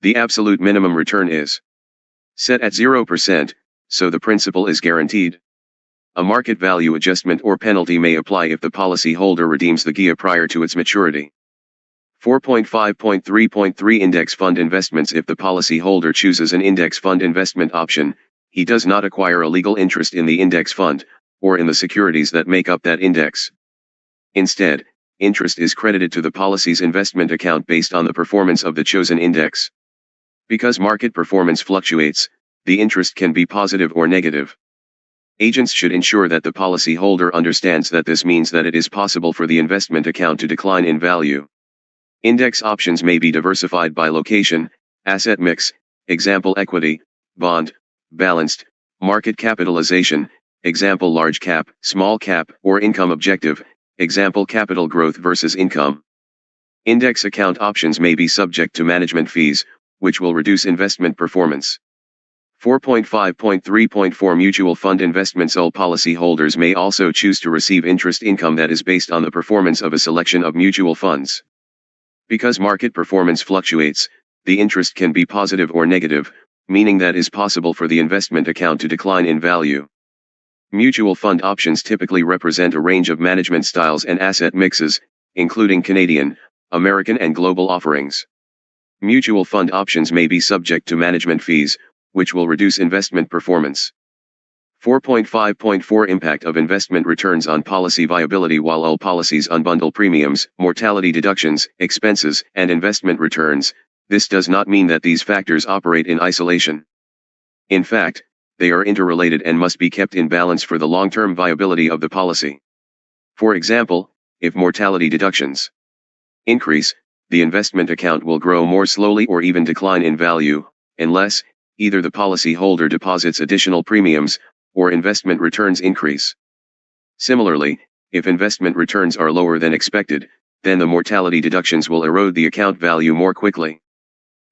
The absolute minimum return is set at 0%, so the principal is guaranteed. A market value adjustment or penalty may apply if the policyholder redeems the GIA prior to its maturity. 4.5.3.3 Index fund investments. If the policyholder chooses an index fund investment option, he does not acquire a legal interest in the index fund, or in the securities that make up that index. Instead, interest is credited to the policy's investment account based on the performance of the chosen index. Because market performance fluctuates, the interest can be positive or negative. Agents should ensure that the policyholder understands that this means that it is possible for the investment account to decline in value. Index options may be diversified by location, asset mix, example equity, bond, balanced, market capitalization, example large cap, small cap, or income objective, example capital growth versus income. Index account options may be subject to management fees, which will reduce investment performance. 4.5.3.4 Mutual fund investments. All policyholders may also choose to receive interest income that is based on the performance of a selection of mutual funds. Because market performance fluctuates, the interest can be positive or negative, meaning that it is possible for the investment account to decline in value. Mutual fund options typically represent a range of management styles and asset mixes, including Canadian, American and global offerings. Mutual fund options may be subject to management fees, which will reduce investment performance. 4.5.4 Impact of investment returns on policy viability. While all policies unbundle premiums, mortality deductions, expenses, and investment returns, this does not mean that these factors operate in isolation. In fact, they are interrelated and must be kept in balance for the long-term viability of the policy. For example, if mortality deductions increase, the investment account will grow more slowly or even decline in value, unless either the policyholder deposits additional premiums, or investment returns increase. Similarly, if investment returns are lower than expected, then the mortality deductions will erode the account value more quickly.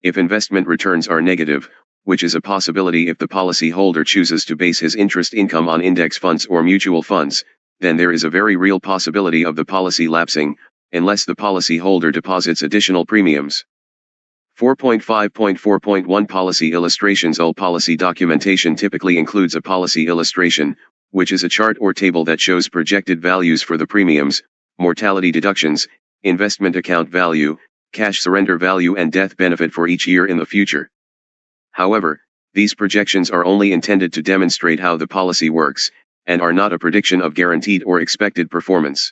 If investment returns are negative, which is a possibility if the policyholder chooses to base his interest income on index funds or mutual funds, then there is a very real possibility of the policy lapsing, unless the policyholder deposits additional premiums. 4.5.4.1 Policy illustrations. All policy documentation typically includes a policy illustration, which is a chart or table that shows projected values for the premiums, mortality deductions, investment account value, cash surrender value and death benefit for each year in the future. However, These projections are only intended to demonstrate how the policy works, and are not a prediction of guaranteed or expected performance.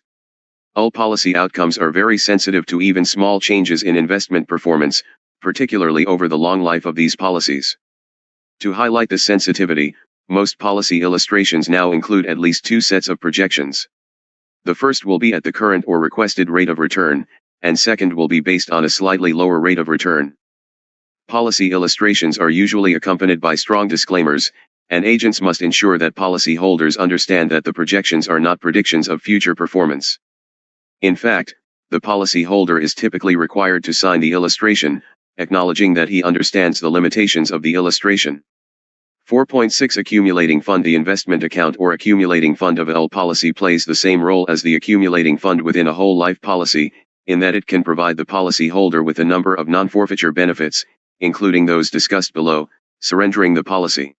All policy outcomes are very sensitive to even small changes in investment performance, particularly over the long life of these policies. To highlight the sensitivity, most policy illustrations now include at least two sets of projections. The first will be at the current or requested rate of return, and second will be based on a slightly lower rate of return. Policy illustrations are usually accompanied by strong disclaimers, and agents must ensure that policyholders understand that the projections are not predictions of future performance. In fact, the policyholder is typically required to sign the illustration, acknowledging that he understands the limitations of the illustration. 4.6 Accumulating fund. The investment account or accumulating fund of a policy plays the same role as the accumulating fund within a whole life policy, in that it can provide the policyholder with a number of non-forfeiture benefits, including those discussed below: surrendering the policy,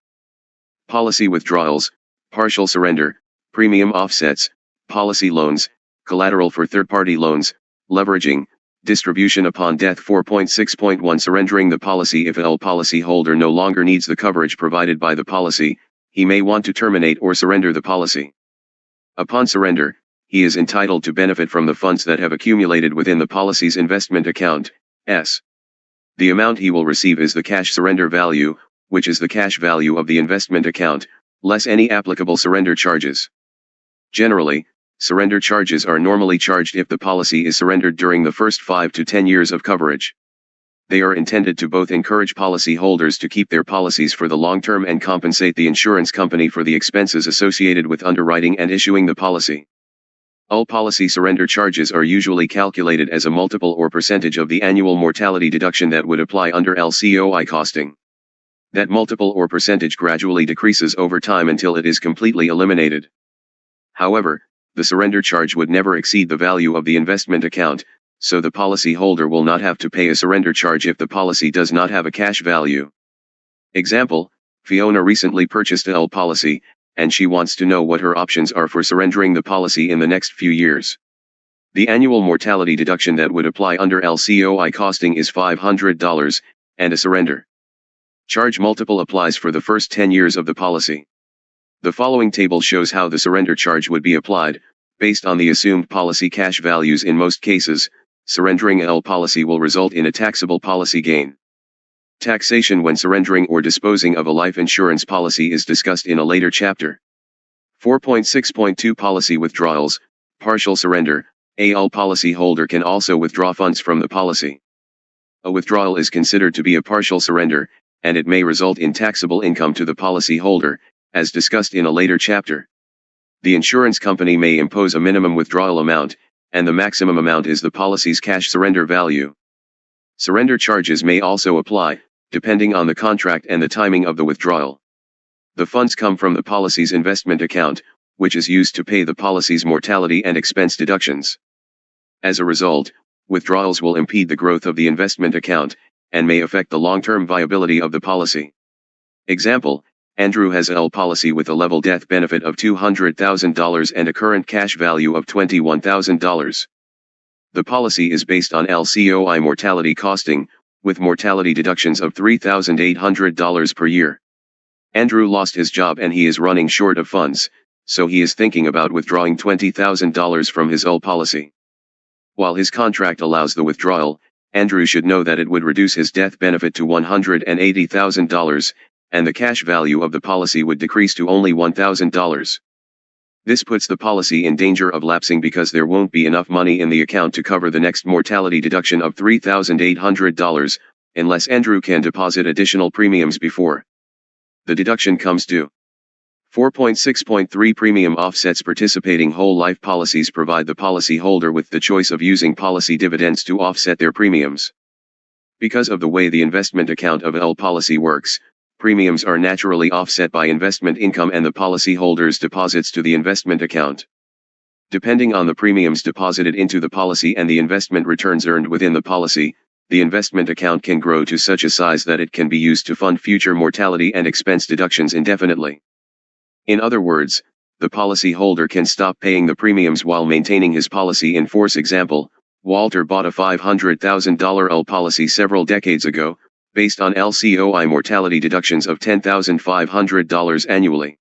policy withdrawals, partial surrender, premium offsets, policy loans, collateral for third-party loans, leveraging, distribution upon death. 4.6.1 Surrendering the policy. If a policyholder no longer needs the coverage provided by the policy, he may want to terminate or surrender the policy. Upon surrender, he is entitled to benefit from the funds that have accumulated within the policy's investment account. The amount he will receive is the cash surrender value, which is the cash value of the investment account, less any applicable surrender charges. Generally, surrender charges are normally charged if the policy is surrendered during the first 5 to 10 years of coverage. They are intended to both encourage policyholders to keep their policies for the long term and compensate the insurance company for the expenses associated with underwriting and issuing the policy. All policy surrender charges are usually calculated as a multiple or percentage of the annual mortality deduction that would apply under LCOI costing. That multiple or percentage gradually decreases over time until it is completely eliminated. However, the surrender charge would never exceed the value of the investment account, so the policyholder will not have to pay a surrender charge if the policy does not have a cash value. Example: Fiona recently purchased a policy, and she wants to know what her options are for surrendering the policy in the next few years. The annual mortality deduction that would apply under LCOI costing is $500, and a surrender charge multiple applies for the first 10 years of the policy. The following table shows how the surrender charge would be applied. Based on the assumed policy cash values in most cases, surrendering a policy will result in a taxable policy gain. Taxation when surrendering or disposing of a life insurance policy is discussed in a later chapter. 4.6.2 Policy withdrawals, partial surrender. A policyholder can also withdraw funds from the policy. A withdrawal is considered to be a partial surrender, and it may result in taxable income to the policyholder, as discussed in a later chapter. The insurance company may impose a minimum withdrawal amount, and the maximum amount is the policy's cash surrender value. Surrender charges may also apply, depending on the contract and the timing of the withdrawal. The funds come from the policy's investment account, which is used to pay the policy's mortality and expense deductions. As a result, withdrawals will impede the growth of the investment account, and may affect the long-term viability of the policy. Example: Andrew has a policy with a level death benefit of $200,000 and a current cash value of $21,000. The policy is based on LCOI mortality costing, with mortality deductions of $3,800 per year. Andrew lost his job and he is running short of funds, so he is thinking about withdrawing $20,000 from his policy. While his contract allows the withdrawal, Andrew should know that it would reduce his death benefit to $180,000, and the cash value of the policy would decrease to only $1,000. This puts the policy in danger of lapsing because there won't be enough money in the account to cover the next mortality deduction of $3,800, unless Andrew can deposit additional premiums before the deduction comes due. 4.6.3 Premium offsets. Participating whole life policies provide the policyholder with the choice of using policy dividends to offset their premiums. Because of the way the investment account of a policy works, premiums are naturally offset by investment income and the policyholder's deposits to the investment account. Depending on the premiums deposited into the policy and the investment returns earned within the policy, the investment account can grow to such a size that it can be used to fund future mortality and expense deductions indefinitely. In other words, the policyholder can stop paying the premiums while maintaining his policy in force. Example: Walter bought a $500,000 policy several decades ago, based on LCOI mortality deductions of $10,500 annually.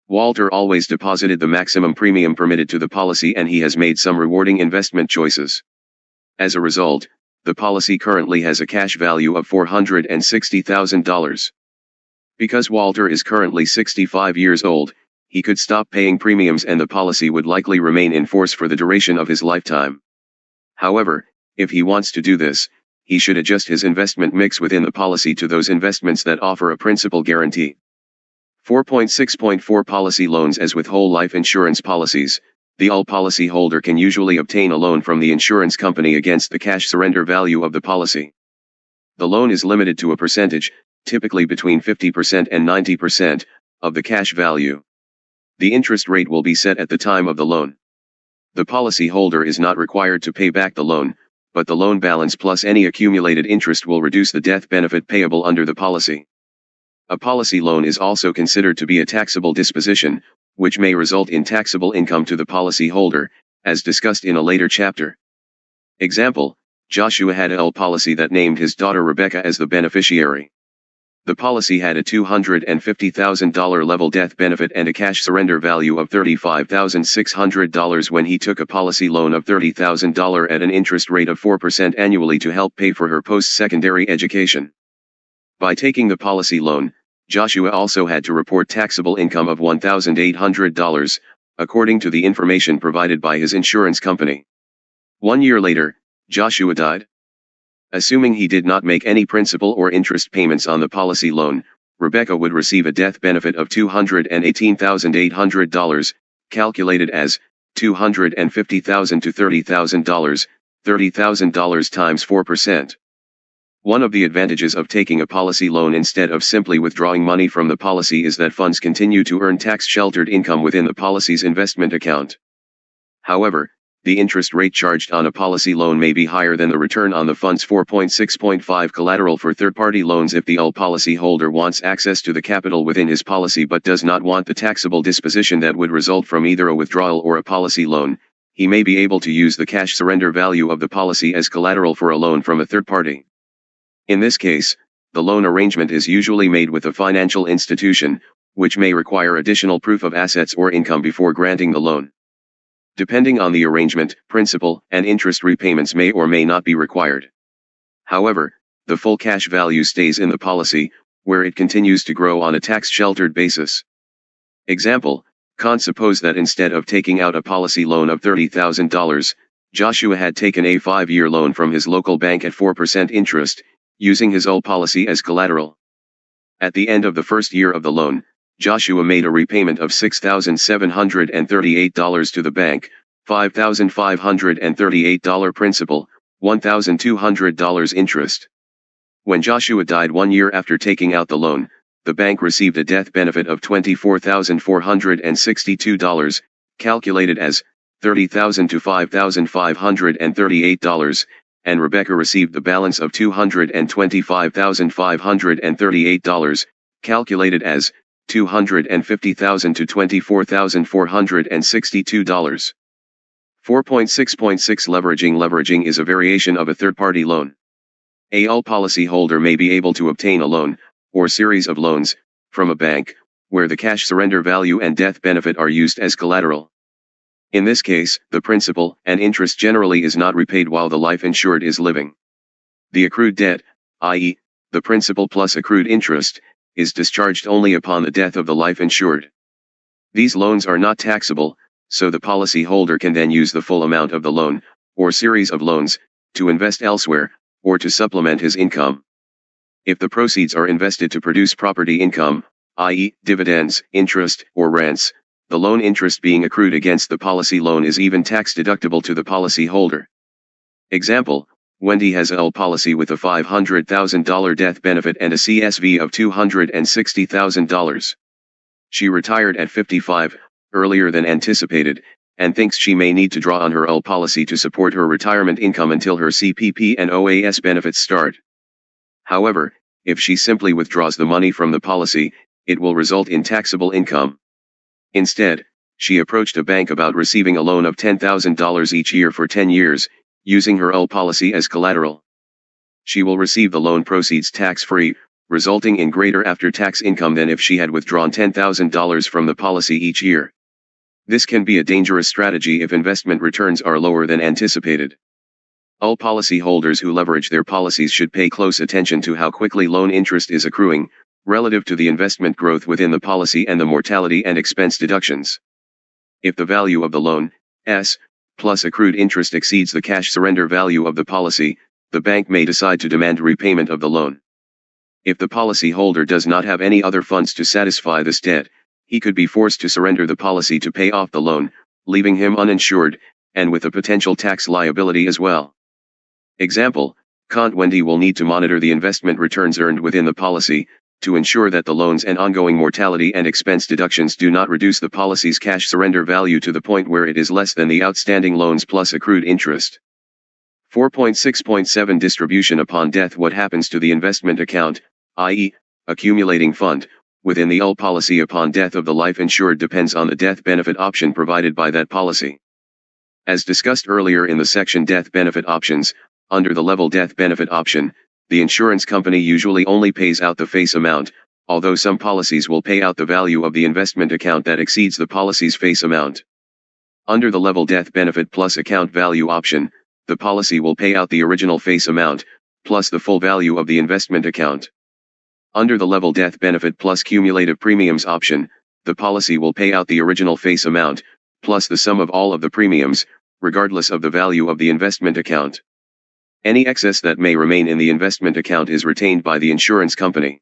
Walter always deposited the maximum premium permitted to the policy, and he has made some rewarding investment choices. As a result, the policy currently has a cash value of $460,000. Because Walter is currently 65 years old, he could stop paying premiums and the policy would likely remain in force for the duration of his lifetime. However, if he wants to do this, he should adjust his investment mix within the policy to those investments that offer a principal guarantee. 4.6.4 Policy loans. As with whole life insurance policies, the UL policyholder can usually obtain a loan from the insurance company against the cash surrender value of the policy. The loan is limited to a percentage, typically between 50% and 90%, of the cash value. The interest rate will be set at the time of the loan. The policyholder is not required to pay back the loan, but the loan balance plus any accumulated interest will reduce the death benefit payable under the policy. A policy loan is also considered to be a taxable disposition, which may result in taxable income to the policyholder, as discussed in a later chapter. Example: Joshua had a UL policy that named his daughter Rebecca as the beneficiary. The policy had a $250,000 level death benefit and a cash surrender value of $35,600 when he took a policy loan of $30,000 at an interest rate of 4% annually to help pay for her post-secondary education. By taking the policy loan, Joshua also had to report taxable income of $1,800, according to the information provided by his insurance company. 1 year later, Joshua died. Assuming he did not make any principal or interest payments on the policy loan, Rebecca would receive a death benefit of $218,800, calculated as $250,000 to $30,000, $30,000 times 4%. One of the advantages of taking a policy loan instead of simply withdrawing money from the policy is that funds continue to earn tax-sheltered income within the policy's investment account. However, the interest rate charged on a policy loan may be higher than the return on the funds. 4.6.5 Collateral for third-party loans. If the UL policyholder wants access to the capital within his policy but does not want the taxable disposition that would result from either a withdrawal or a policy loan, he may be able to use the cash surrender value of the policy as collateral for a loan from a third party. In this case, the loan arrangement is usually made with a financial institution, which may require additional proof of assets or income before granting the loan. Depending on the arrangement, principal and interest repayments may or may not be required. However, the full cash value stays in the policy, where it continues to grow on a tax-sheltered basis. Example: suppose that instead of taking out a policy loan of $30,000, Joshua had taken a 5-year loan from his local bank at 4% interest, using his UL policy as collateral. At the end of the first year of the loan, Joshua made a repayment of $6,738 to the bank, $5,538 principal, $1,200 interest. When Joshua died 1 year after taking out the loan, the bank received a death benefit of $24,462, calculated as $30,000 to $5,538, and Rebecca received the balance of $225,538, calculated as $250,000 to $24,462. 4.6.6 Leveraging. Leveraging is a variation of a third-party loan. A UL policyholder may be able to obtain a loan, or series of loans, from a bank, where the cash surrender value and death benefit are used as collateral. In this case, the principal and interest generally is not repaid while the life insured is living. The accrued debt, i.e., the principal plus accrued interest, is discharged only upon the death of the life insured. These loans are not taxable, so the policyholder can then use the full amount of the loan, or series of loans, to invest elsewhere, or to supplement his income. If the proceeds are invested to produce property income, i.e., dividends, interest, or rents, the loan interest being accrued against the policy loan is even tax deductible to the policyholder. Example: Wendy has a UL policy with a $500,000 death benefit and a CSV of $260,000. She retired at 55, earlier than anticipated, and thinks she may need to draw on her UL policy to support her retirement income until her CPP and OAS benefits start. However, if she simply withdraws the money from the policy, it will result in taxable income. Instead, she approached a bank about receiving a loan of $10,000 each year for 10 years, using her UL policy as collateral. She will receive the loan proceeds tax-free, resulting in greater after-tax income than if she had withdrawn $10,000 from the policy each year. This can be a dangerous strategy if investment returns are lower than anticipated. All policyholders who leverage their policies should pay close attention to how quickly loan interest is accruing, relative to the investment growth within the policy and the mortality and expense deductions. If the value of the loan, S, plus accrued interest exceeds the cash surrender value of the policy, the bank may decide to demand repayment of the loan. If the policyholder does not have any other funds to satisfy this debt, he could be forced to surrender the policy to pay off the loan, leaving him uninsured, and with a potential tax liability as well. Example, Wendy will need to monitor the investment returns earned within the policy, to ensure that the loans and ongoing mortality and expense deductions do not reduce the policy's cash surrender value to the point where it is less than the outstanding loans plus accrued interest. 4.6.7 Distribution upon death. What happens to the investment account, i.e., accumulating fund, within the UL policy upon death of the life insured depends on the death benefit option provided by that policy. As discussed earlier in the section Death Benefit Options, under the level death benefit option, the insurance company usually only pays out the face amount, although some policies will pay out the value of the investment account that exceeds the policy's face amount. Under the level death benefit plus account value option, the policy will pay out the original face amount, plus the full value of the investment account. Under the level death benefit plus cumulative premiums option, the policy will pay out the original face amount, plus the sum of all of the premiums, regardless of the value of the investment account. Any excess that may remain in the investment account is retained by the insurance company.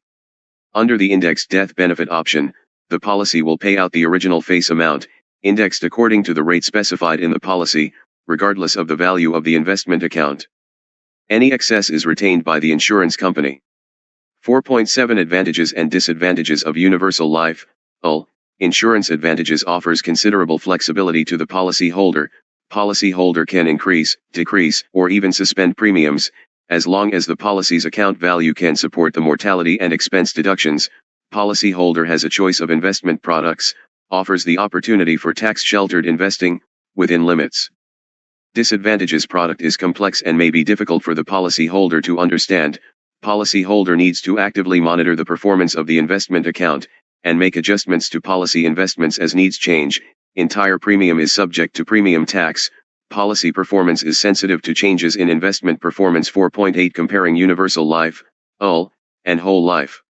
Under the indexed death benefit option, the policy will pay out the original face amount, indexed according to the rate specified in the policy, regardless of the value of the investment account. Any excess is retained by the insurance company. 4.7 Advantages and disadvantages of universal life, UL. Insurance advantages offers considerable flexibility to the policyholder. Policyholder can increase, decrease, or even suspend premiums, as long as the policy's account value can support the mortality and expense deductions. Policyholder has a choice of investment products, offers the opportunity for tax-sheltered investing, within limits. Disadvantages: product is complex and may be difficult for the policyholder to understand. Policyholder needs to actively monitor the performance of the investment account, and make adjustments to policy investments as needs change. Entire premium is subject to premium tax. Policy performance is sensitive to changes in investment performance. 4.8 Comparing universal life, UL, and whole life.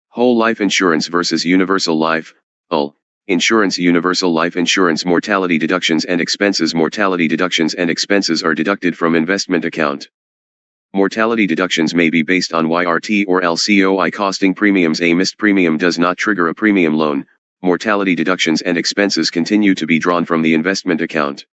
Whole life insurance versus universal life, UL. Insurance. Universal life insurance mortality deductions and expenses. Mortality deductions and expenses are deducted from investment account. Mortality deductions may be based on YRT or LCOI costing premiums. A missed premium does not trigger a premium loan. Mortality deductions and expenses continue to be drawn from the investment account.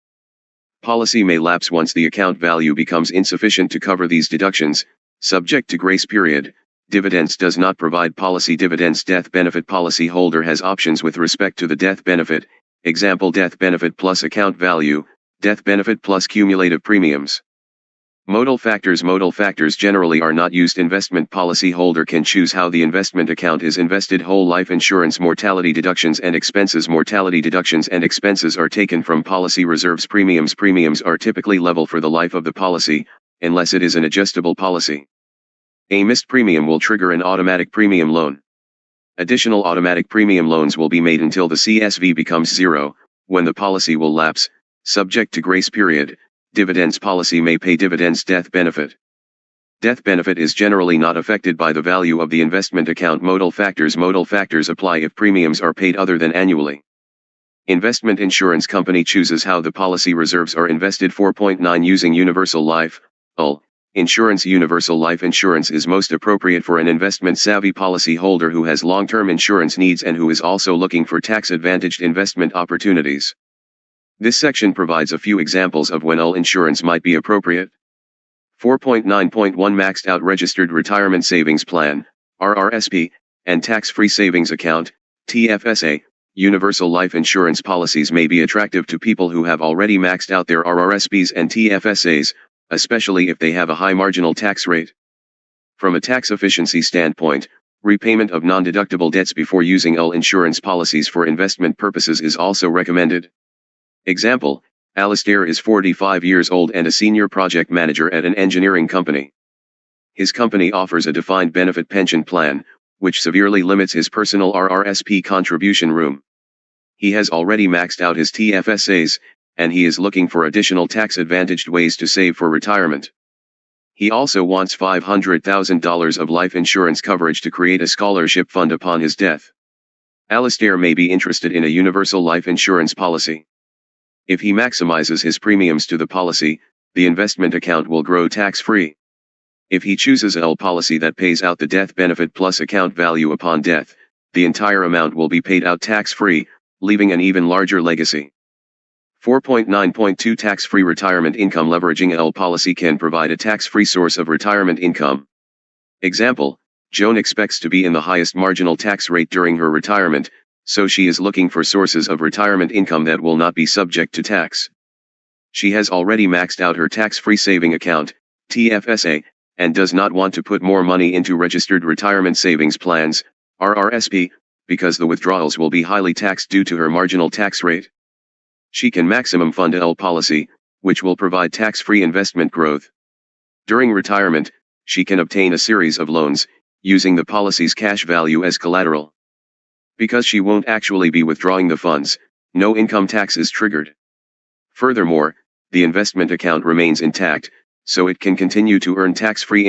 Policy may lapse once the account value becomes insufficient to cover these deductions, subject to grace period. Dividends does not provide policy dividends. Death benefit. Policyholder has options with respect to the death benefit. Example: death benefit plus account value, death benefit plus cumulative premiums. Modal factors. Modal factors generally are not used. Investment. Policyholder can choose how the investment account is invested. Whole life insurance. Mortality deductions and expenses. Mortality deductions and expenses are taken from policy reserves. Premiums. Premiums are typically level for the life of the policy, unless it is an adjustable policy. A missed premium will trigger an automatic premium loan. Additional automatic premium loans will be made until the CSV becomes zero, when the policy will lapse, subject to grace period. Dividends. Policy may pay dividends. Death benefit. Death benefit is generally not affected by the value of the investment account. Modal factors. Modal factors apply if premiums are paid other than annually. Investment. Insurance company chooses how the policy reserves are invested. 4.9 Using universal life, UL, insurance. Universal life insurance is most appropriate for an investment-savvy policyholder who has long-term insurance needs and who is also looking for tax-advantaged investment opportunities. This section provides a few examples of when UL insurance might be appropriate. 4.9.1 Maxed out registered retirement savings plan, RRSP, and tax-free savings account, TFSA. Universal life insurance policies may be attractive to people who have already maxed out their RRSPs and TFSAs, especially if they have a high marginal tax rate. From a tax efficiency standpoint, repayment of non-deductible debts before using UL insurance policies for investment purposes is also recommended. Example: Alistair is 45 years old and a senior project manager at an engineering company. His company offers a defined benefit pension plan, which severely limits his personal RRSP contribution room. He has already maxed out his TFSAs, and he is looking for additional tax-advantaged ways to save for retirement. He also wants $500,000 of life insurance coverage to create a scholarship fund upon his death. Alistair may be interested in a universal life insurance policy. If he maximizes his premiums to the policy, the investment account will grow tax-free. If he chooses a policy that pays out the death benefit plus account value upon death, the entire amount will be paid out tax-free, leaving an even larger legacy. 4.9.2 Tax-free retirement income. Leveraging a policy can provide a tax-free source of retirement income. Example, Joan expects to be in the highest marginal tax rate during her retirement, so she is looking for sources of retirement income that will not be subject to tax. She has already maxed out her tax-free saving account, TFSA, and does not want to put more money into registered retirement savings plans, RRSP, because the withdrawals will be highly taxed due to her marginal tax rate. She can maximum fund a policy, which will provide tax-free investment growth. During retirement, she can obtain a series of loans, using the policy's cash value as collateral. Because she won't actually be withdrawing the funds, no income tax is triggered. Furthermore, the investment account remains intact, so it can continue to earn tax-free income.